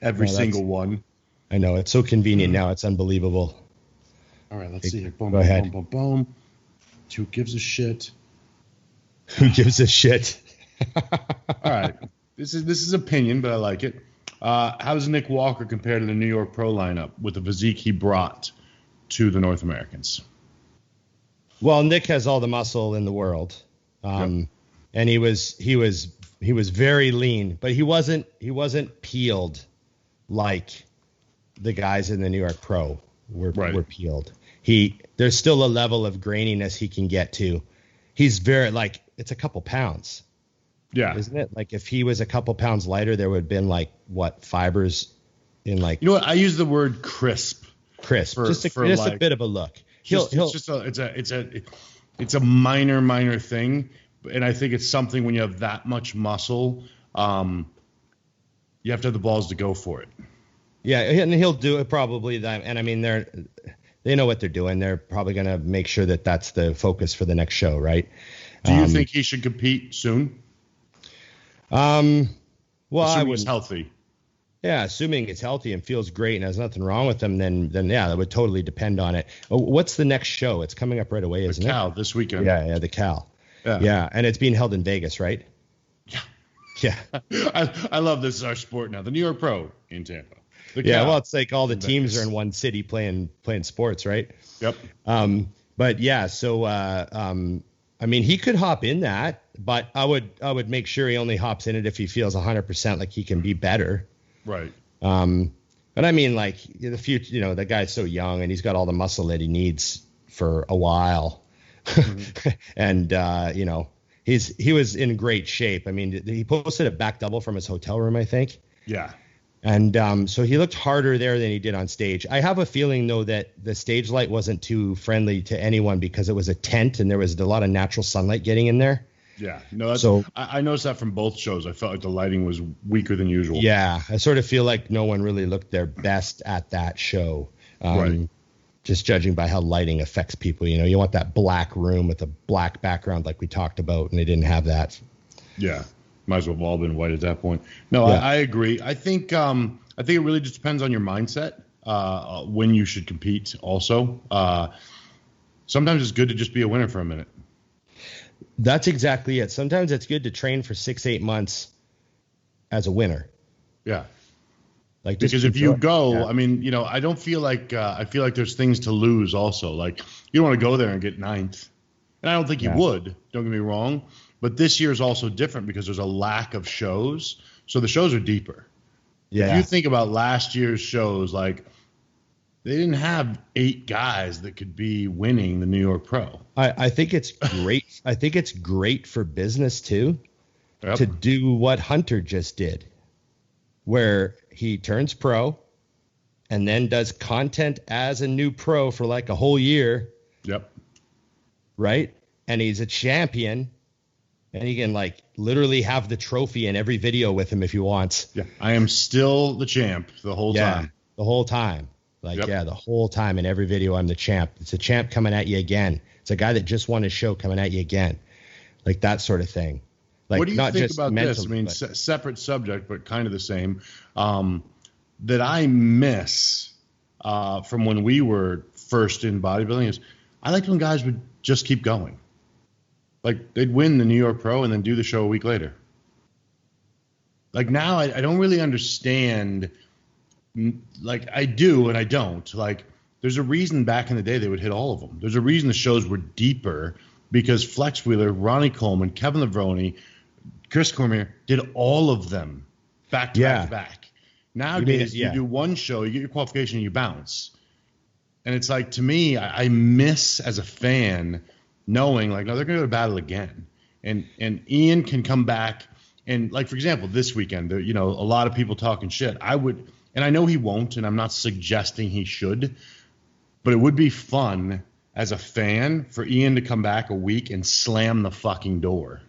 Every single one. I know, it's so convenient now. It's unbelievable. All right, let's see here. Go ahead. Boom. Who gives a shit? Who gives a shit? All right. This is opinion, but I like it. How does Nick Walker compare to the New York Pro lineup with the physique he brought to the North Americans? Well, Nick has all the muscle in the world, and he was very lean, but he wasn't peeled like the guys in the New York Pro were peeled. There's still a level of graininess he can get to. He's very it's a couple pounds. Yeah. Isn't it? Like if he was a couple pounds lighter, there would have been fibers in You know what? I use the word crisp. Just a bit of a look. It's a minor thing, and I think it's something when you have that much muscle, you have to have the balls to go for it. Yeah, and he'll do it probably. And I mean, they know what they're doing. They're probably going to make sure that that's the focus for the next show, right? Do you think he should compete soon? Well, assuming he's healthy. Yeah, assuming it's healthy and feels great and has nothing wrong with him, then yeah, that would totally depend on it. What's the next show? It's coming up right away, isn't it? The Cal this weekend. Yeah, the Cal. Yeah, and it's being held in Vegas, right? Yeah. I love this is our sport now. The New York Pro in Tampa. Well, it's like all the teams are in one city playing sports, right? Yep. But yeah, so I I mean, he could hop in that, but I would make sure he only hops in it if he feels 100% like he can be better. Right. But I mean, like the future, you know, the guy's so young and he's got all the muscle that he needs for a while. Mm-hmm. And, you know, he was in great shape. I mean, he posted a back double from his hotel room, I think. Yeah. And so he looked harder there than he did on stage. I have a feeling, though, that the stage light wasn't too friendly to anyone because it was a tent and there was a lot of natural sunlight getting in there. Yeah. No, I noticed that from both shows. I felt like the lighting was weaker than usual. Yeah. I sort of feel like no one really looked their best at that show. Right. Just judging by how lighting affects people. You know, you want that black room with a black background like we talked about, and they didn't have that. Yeah. Might as well have all been white at that point. No, yeah. I agree. I think it really just depends on your mindset when you should compete also. Sometimes it's good to just be a winner for a minute. That's exactly it. Sometimes it's good to train for 6-8 months as a winner. Yeah. Like because if you go, yeah. I mean, you know, I don't feel like I feel like there's things to lose also. Like you don't want to go there and get 9th. And I don't think you would. Don't get me wrong. But this year is also different because there's a lack of shows. So the shows are deeper. Yeah. If you think about last year's shows, like they didn't have 8 guys that could be winning the New York Pro. I think it's great. I think it's great for business too, to do what Hunter just did, where he turns pro and then does content as a new pro for like a whole year. Yep. Right. And he's a champion. And he can like literally have the trophy in every video with him if he wants. Yeah, I am still the champ the whole time. The whole time. Like, the whole time in every video I'm the champ. It's a champ coming at you again. It's a guy that just won his show coming at you again. Like that sort of thing. Like, what do you think about this? I mean, separate subject, but kind of the same. That I miss from when we were first in bodybuilding is I liked when guys would just keep going. Like they'd win the New York Pro and then do the show a week later. Like now I don't really understand. Like I do and I don't. Like there's a reason back in the day they would hit all of them. There's a reason the shows were deeper because Flex Wheeler, Ronnie Coleman, Kevin Levrone, Chris Cormier did all of them back to back to back. Nowadays you do one show, you get your qualification, and you bounce. And it's like, to me, I miss as a fan knowing like, no, they're going to go to battle again. And Iain can come back. And like, for example, this weekend, you know, a lot of people talking shit. I would, and I know he won't, and I'm not suggesting he should, but it would be fun as a fan for Iain to come back a week and slam the fucking door.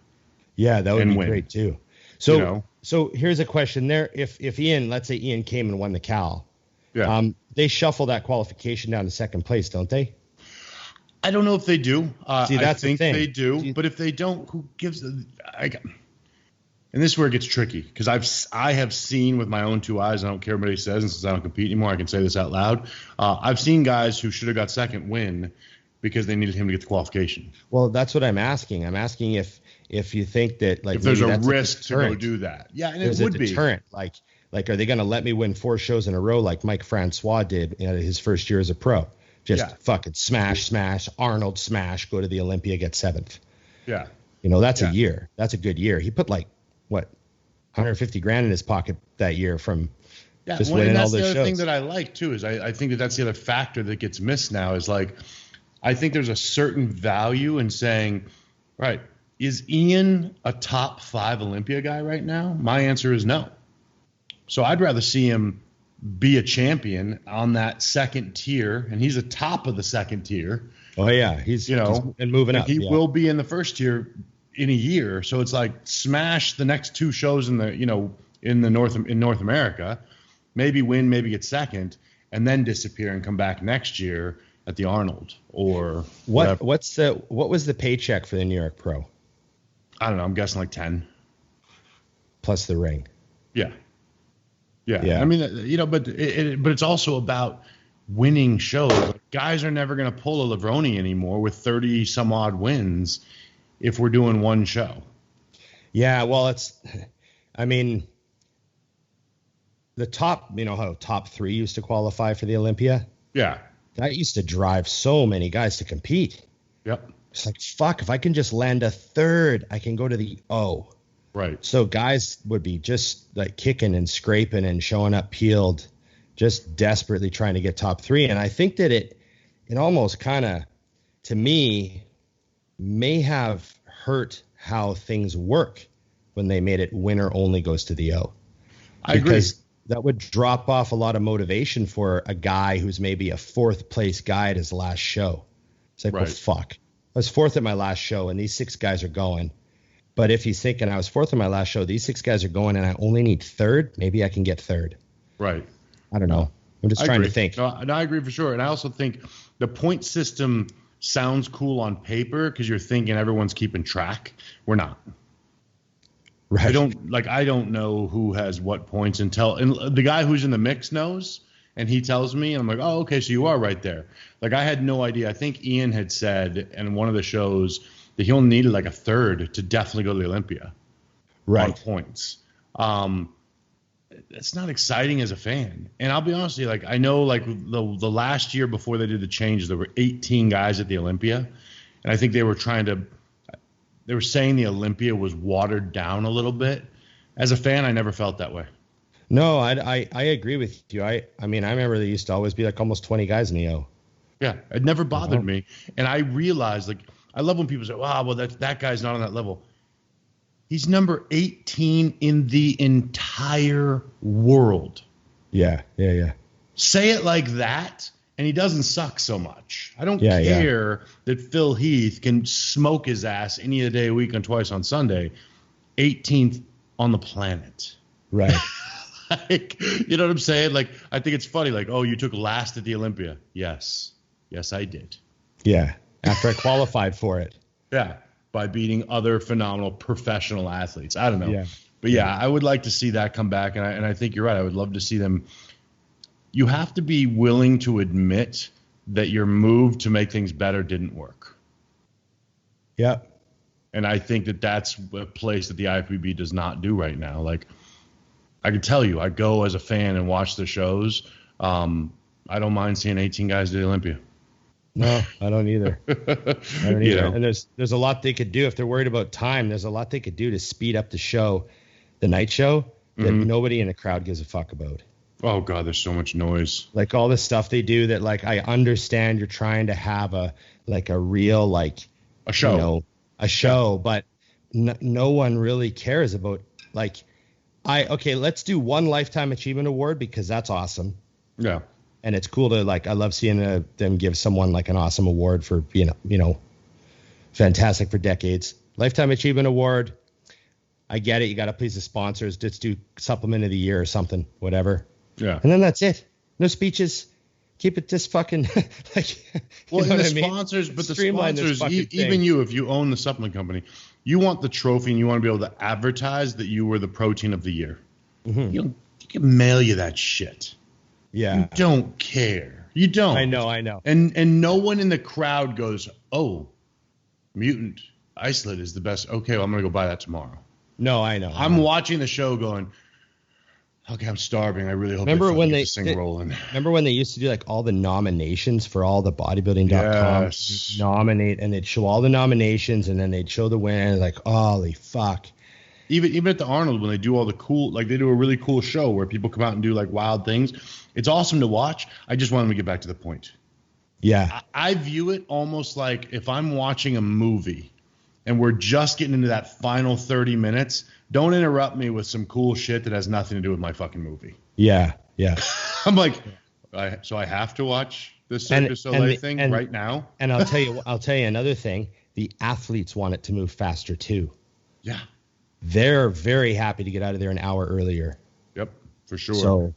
Yeah, that would be great too. So, you know? So here's a question there. If Iain, let's say Iain came and won the Cal, they shuffle that qualification down to second place, don't they? I don't know if they do. See, that's I think the thing. They do, but if they don't, who gives? And this is where it gets tricky because I have seen with my own 2 eyes. I don't care what anybody says, and since I don't compete anymore, I can say this out loud. I've seen guys who should have got second win because they needed him to get the qualification. Well, that's what I'm asking. I'm asking if you think that like if there's a risk to go do that. Yeah, and there's it would a deterrent. Like, are they going to let me win 4 shows in a row like Mike Francois did in his first year as a pro? Just fucking smash, Arnold smash, go to the Olympia, get 7th. Yeah. You know, that's a year. That's a good year. He put like, what, 150 grand in his pocket that year from just winning all those shows. That's the other thing that I like, too, is I think that's the other factor that gets missed now is like, I think there's a certain value in saying, right, is Iain a top 5 Olympia guy right now? My answer is no. So I'd rather see him be a champion on that second tier, and he's the top of the second tier. Oh yeah, he's moving up. He will be in the first tier in a year. So it's like smash the next 2 shows in North America, maybe win, maybe get second, and then disappear and come back next year at the Arnold or what? Whatever. What was the paycheck for the New York Pro? I don't know. I'm guessing like 10 plus the ring. Yeah. I mean, you know, but it's also about winning shows. Like, guys are never going to pull a Levrone anymore with 30 some odd wins if we're doing one show. Yeah, well, I mean, the top, you know how top 3 used to qualify for the Olympia? Yeah. That used to drive so many guys to compete. Yep. It's like, fuck, if I can just land a third, I can go to the O. Right. So guys would be just like kicking and scraping and showing up peeled, just desperately trying to get top 3. And I think that it almost kind of, to me, may have hurt how things work when they made it winner only goes to the O. I agree. Because that would drop off a lot of motivation for a guy who's maybe a 4th place guy at his last show. It's like, well, fuck. I was 4th at my last show, and these 6 guys are going. But if he's thinking I was 4th at my last show, these 6 guys are going, and I only need 3rd, maybe I can get 3rd. Right. I don't know. I'm just trying to think. No, I agree for sure. And I also think the point system sounds cool on paper because you're thinking everyone's keeping track. We're not. Right. I don't know who has what points and the guy who's in the mix knows, and he tells me, and I'm like, oh, okay, so you are right there. Like, I had no idea. I think Iain had said in one of the shows that he only needed like a 3rd to definitely go to the Olympia. Right. On points. It's not exciting as a fan. And I'll be honest with you, like, I know like the last year before they did the changes, there were 18 guys at the Olympia. And I think they were saying the Olympia was watered down a little bit. As a fan, I never felt that way. No, I agree with you. I mean, I remember there used to always be like almost 20 guys in the O. Yeah, it never bothered me. And I realized, like, I love when people say, wow, well, that guy's not on that level. He's number 18 in the entire world. Yeah. Say it like that, and he doesn't suck so much. I don't care that Phil Heath can smoke his ass any day, a week, and twice on Sunday. 18th on the planet. Right. Like, you know what I'm saying? Like, I think it's funny. Like, oh, you took last at the Olympia. Yes, I did. Yeah, after I qualified for it. Yeah, by beating other phenomenal professional athletes. I don't know. Yeah. But yeah, I would like to see that come back. And I think you're right. I would love to see them. You have to be willing to admit that your move to make things better didn't work. Yeah. And I think that that's a place that the IFBB does not do right now. Like, I can tell you, I go as a fan and watch the shows. I don't mind seeing 18 guys at the Olympia. No, I don't either. You know. And there's a lot they could do if they're worried about time. There's a lot they could do to speed up the show, the night show, that nobody in the crowd gives a fuck about. Oh God, there's so much noise. Like all the stuff they do that, like, I understand you're trying to have a real, like, a show, you know, but no one really cares about, like, let's do one Lifetime Achievement Award because that's awesome. Yeah. And it's cool to, like, I love seeing them give someone like an awesome award for being, you know, fantastic for decades. Lifetime Achievement Award. I get it. You got to please the sponsors. Just do supplement of the year or something, whatever. Yeah. And then that's it. No speeches. Keep it just fucking like. Well, and the sponsors, but the sponsors, even you, if you own the supplement company, you want the trophy and you want to be able to advertise that you were the protein of the year. Mm-hmm. You can mail you that shit. Yeah. You don't care. You don't. I know. And no one in the crowd goes, oh, Mutant Isolate is the best. Okay, well, I'm going to go buy that tomorrow. No, I know. I'm watching the show going, okay, I'm starving. I really hope remember when this thing rolling. Remember when they used to do like all the nominations for all the bodybuilding.com? Yes. Nominate, and they'd show all the nominations and then they'd show the winner. Like, holy fuck. Even at the Arnold, when they do all the cool, like they do a really cool show where people come out and do like wild things. It's awesome to watch. I just want them to get back to the point. Yeah. I view it almost like if I'm watching a movie and we're just getting into that final 30 minutes, don't interrupt me with some cool shit that has nothing to do with my fucking movie. Yeah. I'm like, so I have to watch this Cirque du Soleil thing right now? And I'll tell you another thing. The athletes want it to move faster too. Yeah. They're very happy to get out of there an hour earlier. Yep, for sure. So,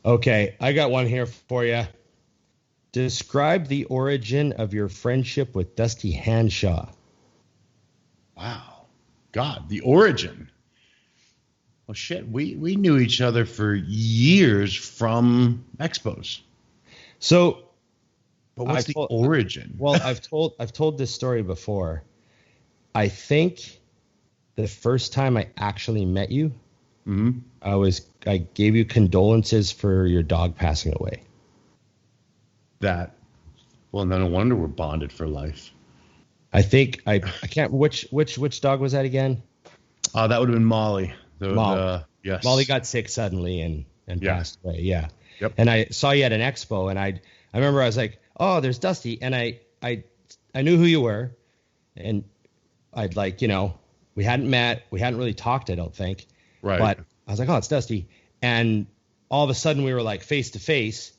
okay, I got one here for you. Describe the origin of your friendship with Dusty Hanshaw. Wow. God, the origin. Well, shit, we knew each other for years from expos. So, but what's the origin? Well, I've told this story before. I think the first time I actually met you, I gave you condolences for your dog passing away. Well, no wonder we're bonded for life. I think I can't. Which dog was that again? That would have been Molly. Molly. Yes. Molly got sick suddenly and passed away. Yeah. Yep. And I saw you at an expo, and I remember I was like, oh, there's Dusty, and I knew who you were, and I'd like, we hadn't met, we hadn't really talked, I don't think. Right. But I was like, oh, it's Dusty, and all of a sudden we were like face to face,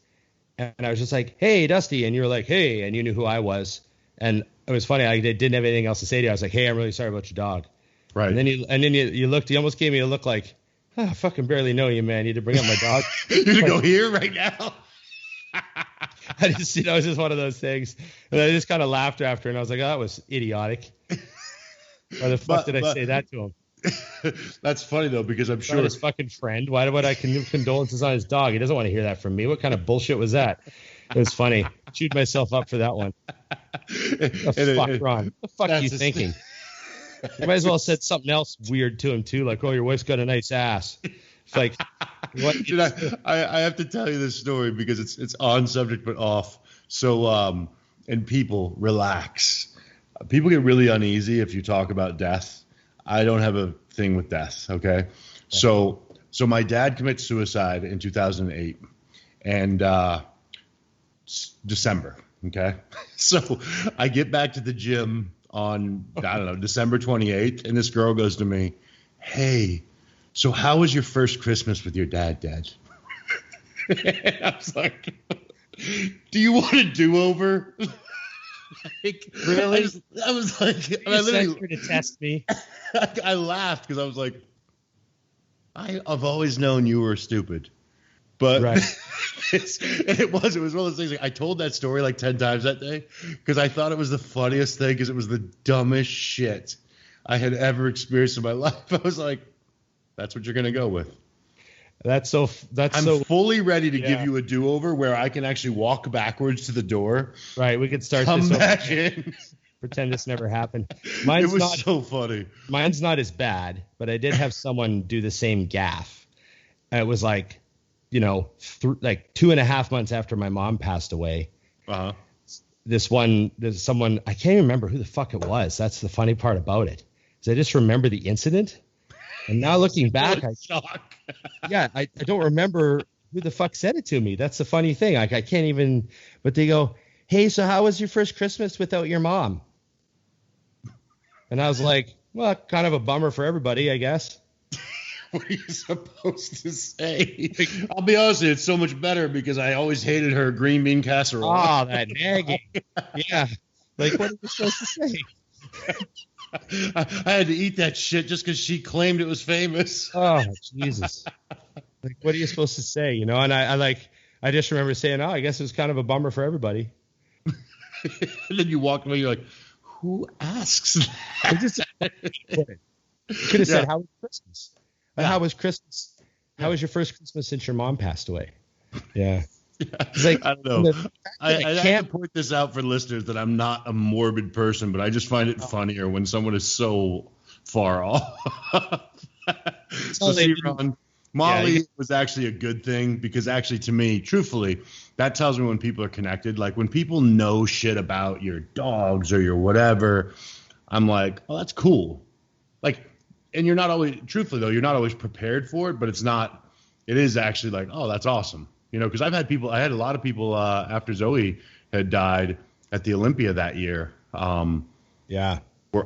and I was just like, hey, Dusty, and you were like, hey, and you knew who I was, and it was funny. I didn't have anything else to say to you. I was like, hey, I'm really sorry about your dog. Right. And then you looked. You almost gave me a look like, oh, I fucking barely know you, man. You need to bring up my dog. You're gonna go here right now. I just, it was just one of those things, and I just kind of laughed after, and I was like, oh, that was idiotic. Why the fuck did I say that to him? That's funny though, because I'm sure his fucking friend. Why would I condolences on his dog? He doesn't want to hear that from me. What kind of bullshit was that? It was funny. Chewed myself up for that one. Fuck, Ron. What the fuck are you thinking? You might as well have said something else weird to him too, like, "Oh, your wife's got a nice ass." It's like, what? Dude, I have to tell you this story because it's on subject but off. So, and people relax. People get really uneasy if you talk about death. I don't have a thing with death. Okay, so my dad commits suicide in 2008, and December. Okay, so I get back to the gym on, I don't know, December 28th, and this girl goes to me, hey, so how was your first Christmas with your dad? I was like, do you want a do-over? Like, really? I was like, I literally to test me. I laughed because I was like, I've always known you were stupid. But right. it was one of those things. Like, I told that story like 10 times that day because I thought it was the funniest thing because it was the dumbest shit I had ever experienced in my life. I was like, that's what you're going to go with. I'm fully ready to give you a do-over where I can actually walk backwards to the door. Right. We could start come this back in. Pretend this never happened. It was so funny. Mine's not as bad, but I did have someone do the same gaffe. It was like, like 2.5 months after my mom passed away. Uh-huh. There's someone, I can't even remember who the fuck it was. That's the funny part about it. Is I just remember the incident. And now looking back, I don't remember who the fuck said it to me. That's the funny thing. Like, I can't even, but they go, hey, so how was your first Christmas without your mom? And I was like, well, kind of a bummer for everybody, I guess. What are you supposed to say? I'll be honest with you, it's so much better because I always hated her green bean casserole. Oh, that nagging. Yeah. Like, what are you supposed to say? I had to eat that shit just because she claimed it was famous. Oh, Jesus. Like, what are you supposed to say? And I just remember saying, oh, I guess it was kind of a bummer for everybody. And then you walked away, you're like, who asks that? You could have said, how was Christmas? Yeah. How was Christmas? How was your first Christmas since your mom passed away? Yeah. Like, I don't know. I have to point this out for listeners that I'm not a morbid person, but I just find it funnier when someone is so far off. So see, Ron, Molly was actually a good thing because actually to me, truthfully, that tells me when people are connected. Like when people know shit about your dogs or your whatever, I'm like, oh, that's cool. Like, and you're not always, truthfully though, you're not always prepared for it, but it is actually like, oh, that's awesome. Because I had a lot of people after Zoe had died at the Olympia that year. Were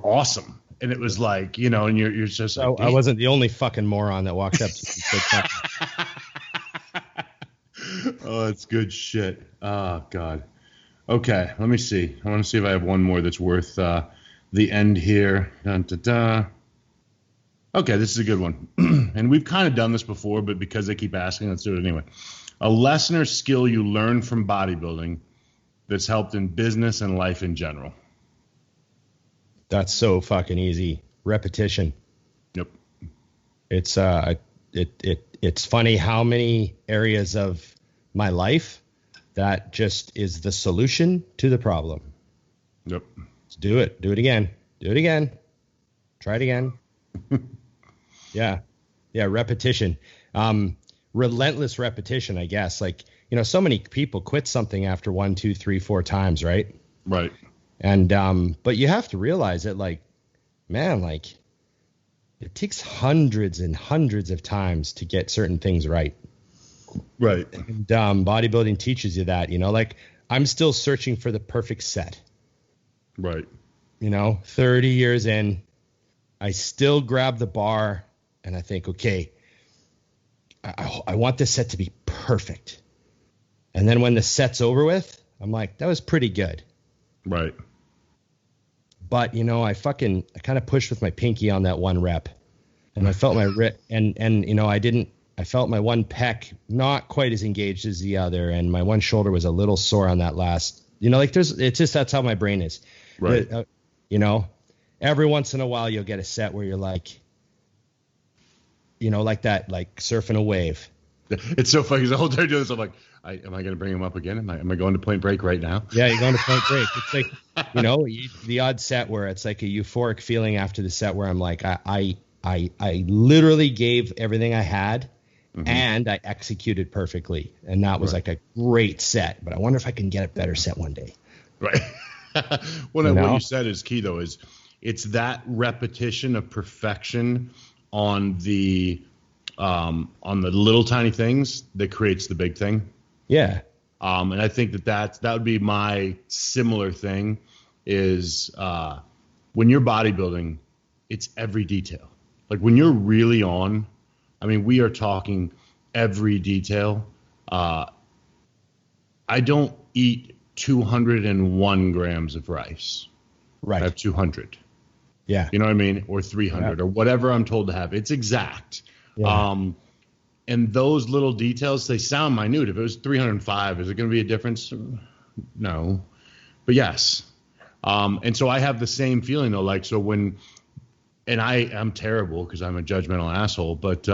awesome. And it was like, and you're just like, I wasn't the only fucking moron that walked up to me. Oh, it's good shit. Oh, God. Okay, let me see. I want to see if I have one more that's worth the end here. Dun, dun, dun. Okay, this is a good one. And we've kind of done this before, but because they keep asking, let's do it anyway. A lesson or skill you learned from bodybuilding that's helped in business and life in general. That's so fucking easy. Repetition. Yep. It's it's funny how many areas of my life that just is the solution to the problem. Yep. Let's do it. Do it again. Do it again. Try it again. Yeah. Repetition. Relentless repetition, I guess. Like, so many people quit something after 1, 2, 3, 4 times, right? Right. And, but you have to realize that, like, man, like, it takes hundreds and hundreds of times to get certain things right. Right. And bodybuilding teaches you that, like I'm still searching for the perfect set. Right. 30 years in, I still grab the bar and I think, okay, I want this set to be perfect. And then when the set's over with, I'm like, that was pretty good. Right. But, I kind of pushed with my pinky on that one rep, and I felt my I felt my one pec not quite as engaged as the other, and my one shoulder was a little sore on that last, it's just, that's how my brain is. Right. Every once in a while you'll get a set where you're like, like that, like surfing a wave. It's so funny because the whole time doing this, I'm like, am I going to bring him up again? Am I going to Point Break right now? Yeah, you're going to Point Break. It's like, the odd set where it's like a euphoric feeling after the set where I'm like, I literally gave everything I had, and I executed perfectly. And that was like a great set, but I wonder if I can get a better set one day. Right. What you said is key though, is it's that repetition of perfection on the little tiny things that creates the big thing. Yeah. And I think that would be my similar thing is when you're bodybuilding, it's every detail. Like when you're really on, I mean, we are talking every detail. I don't eat 201 grams of rice. Right. I have 200. Yeah. You know what I mean? Or 300 or whatever I'm told to have. It's exact. Yeah. And those little details, they sound minute. If it was 305, is it going to be a difference? No. But yes. And so I have the same feeling though. Like, so and I'm terrible because I'm a judgmental asshole, but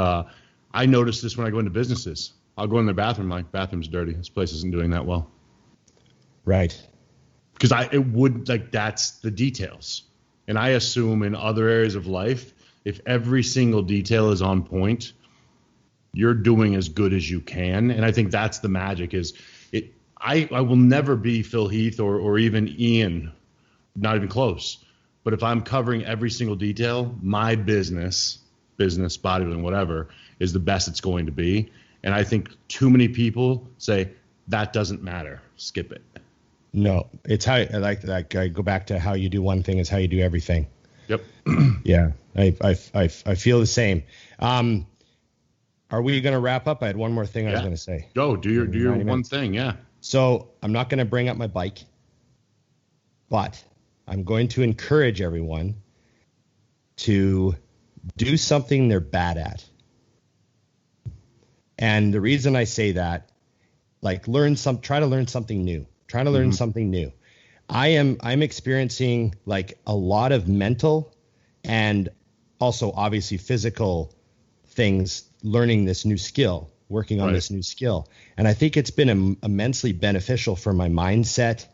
I notice this when I go into businesses. I'll go in their bathroom, like, bathroom's dirty. This place isn't doing that well. Right. Because that's the details. And I assume in other areas of life, if every single detail is on point, you're doing as good as you can. And I think that's the magic is I will never be Phil Heath or even Iain, not even close. But if I'm covering every single detail, my business, bodybuilding, whatever, is the best it's going to be. And I think too many people say that doesn't matter. Skip it. No, it's how I go back to how you do one thing is how you do everything. Yep. Yeah, I feel the same. Are we going to wrap up? I had one more thing I was going to say. Go do your one thing. Yeah. So I'm not going to bring up my bike, but I'm going to encourage everyone to do something they're bad at. And the reason I say that, like try to learn something new. Try to learn something new. I'm experiencing like a lot of mental and also obviously physical things, learning this new skill, working on this new skill. And I think it's been immensely beneficial for my mindset,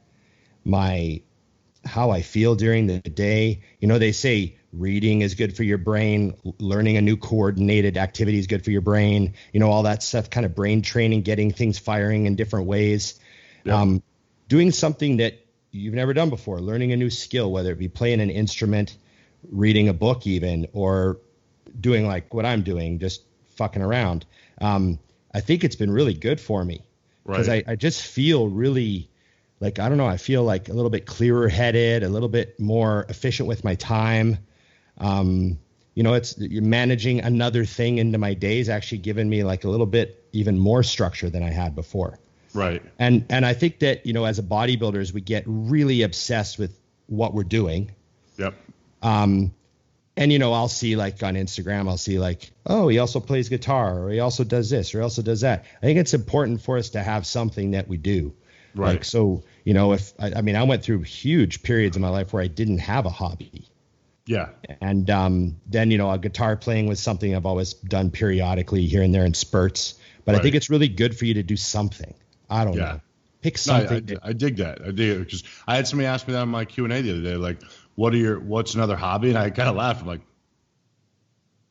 how I feel during the day. They say reading is good for your brain, learning a new coordinated activity is good for your brain, all that stuff, kind of brain training, getting things firing in different ways. Yeah. Doing something that you've never done before, learning a new skill, whether it be playing an instrument, reading a book even, or doing like what I'm doing, just fucking around. I think it's been really good for me because I just feel really like, I don't know, I feel like a little bit clearer headed, a little bit more efficient with my time. It's managing another thing into my days actually given me like a little bit even more structure than I had before. Right. And I think that, as a bodybuilders, we get really obsessed with what we're doing. Yep. And, I'll see like on Instagram, I'll see like, oh, he also plays guitar, or he also does this, or also does that. I think it's important for us to have something that we do. Right. Like, so, if I went through huge periods in my life where I didn't have a hobby. Yeah. And then, a guitar playing was something I've always done periodically here and there in spurts. But I think it's really good for you to do something. I don't know. Pick something. No, I dig that. I dig it because I had somebody ask me that on my Q&A the other day, like, what's another hobby? And I kind of laughed. I'm like,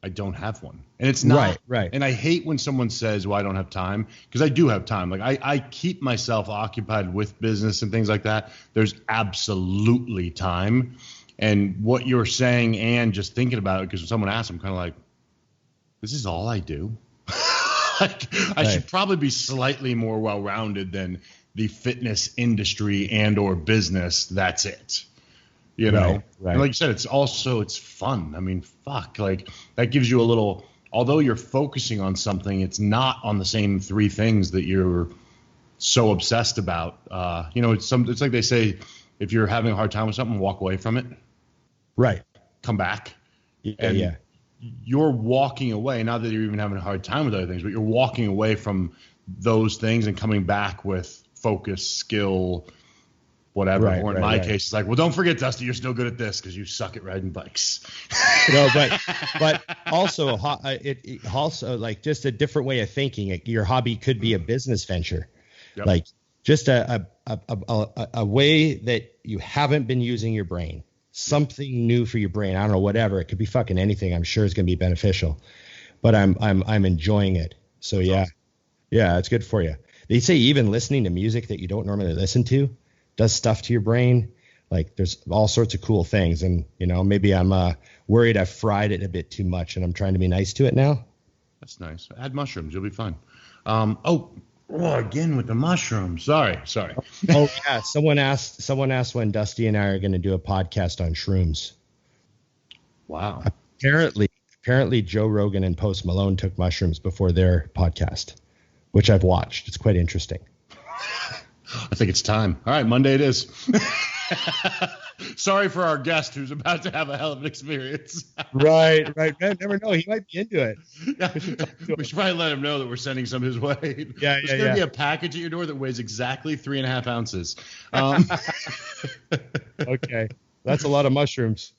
I don't have one. And it's not right. And I hate when someone says, well, I don't have time, because I do have time. Like I keep myself occupied with business and things like that. There's absolutely time. And what you're saying and just thinking about it, because when someone asks, I'm kind of like, this is all I do. Like I should probably be slightly more well-rounded than the fitness industry and or business. That's it. You know, and like you said, it's fun. I mean, fuck, like that gives you a little, although you're focusing on something, it's not on the same three things that you're so obsessed about. You know, it's like they say, if you're having a hard time with something, walk away from it. Right. Come back. Yeah. You're walking away, not that you're even having a hard time with other things, but you're walking away from those things and coming back with focus, skill, whatever. Or in my case, it's like, well, don't forget, Dusty, you're still good at this because you suck at riding bikes. No, but also it also like just a different way of thinking. Your hobby could be a business venture, like just a way that you haven't been using your brain, something new for your brain. I don't know, whatever. It could be fucking anything. I'm sure it's going to be beneficial, but I'm enjoying it. So yeah, it's good for you. They say even listening to music that you don't normally listen to does stuff to your brain. Like there's all sorts of cool things. And, you know, maybe I'm worried I've fried it a bit too much and I'm trying to be nice to it now. That's nice. Add mushrooms. You'll be fine. Again with the mushrooms. Sorry. Oh yeah. Someone asked when Dusty and I are going to do a podcast on shrooms. Wow. Apparently Joe Rogan and Post Malone took mushrooms before their podcast, which I've watched. It's quite interesting. I think it's time. All right, Monday it is. Sorry for our guest who's about to have a hell of an experience. Right. Man, never know. He might be into it. Yeah. We should probably let him know that we're sending some his way. There's going to be a package at your door that weighs exactly 3.5 ounces. Okay. That's a lot of mushrooms.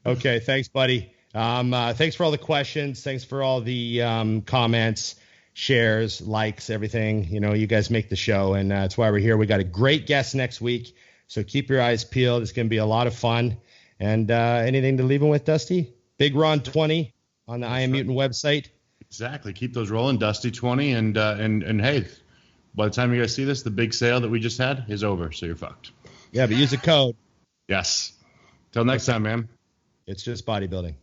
Okay. Thanks, buddy. Thanks for all the questions. Thanks for all the comments, shares, likes, everything. You know, you guys make the show, and that's why we're here. We got a great guest next week, so keep your eyes peeled. It's going to be a lot of fun. And anything to leave them with, Dusty? Big Ron 20 on the I Am Mutant website. Exactly. Keep those rolling, Dusty 20. And hey, by the time you guys see this, the big sale that we just had is over, so you're fucked. Yeah, but use the code. Yes. Till next time, man. It's just bodybuilding.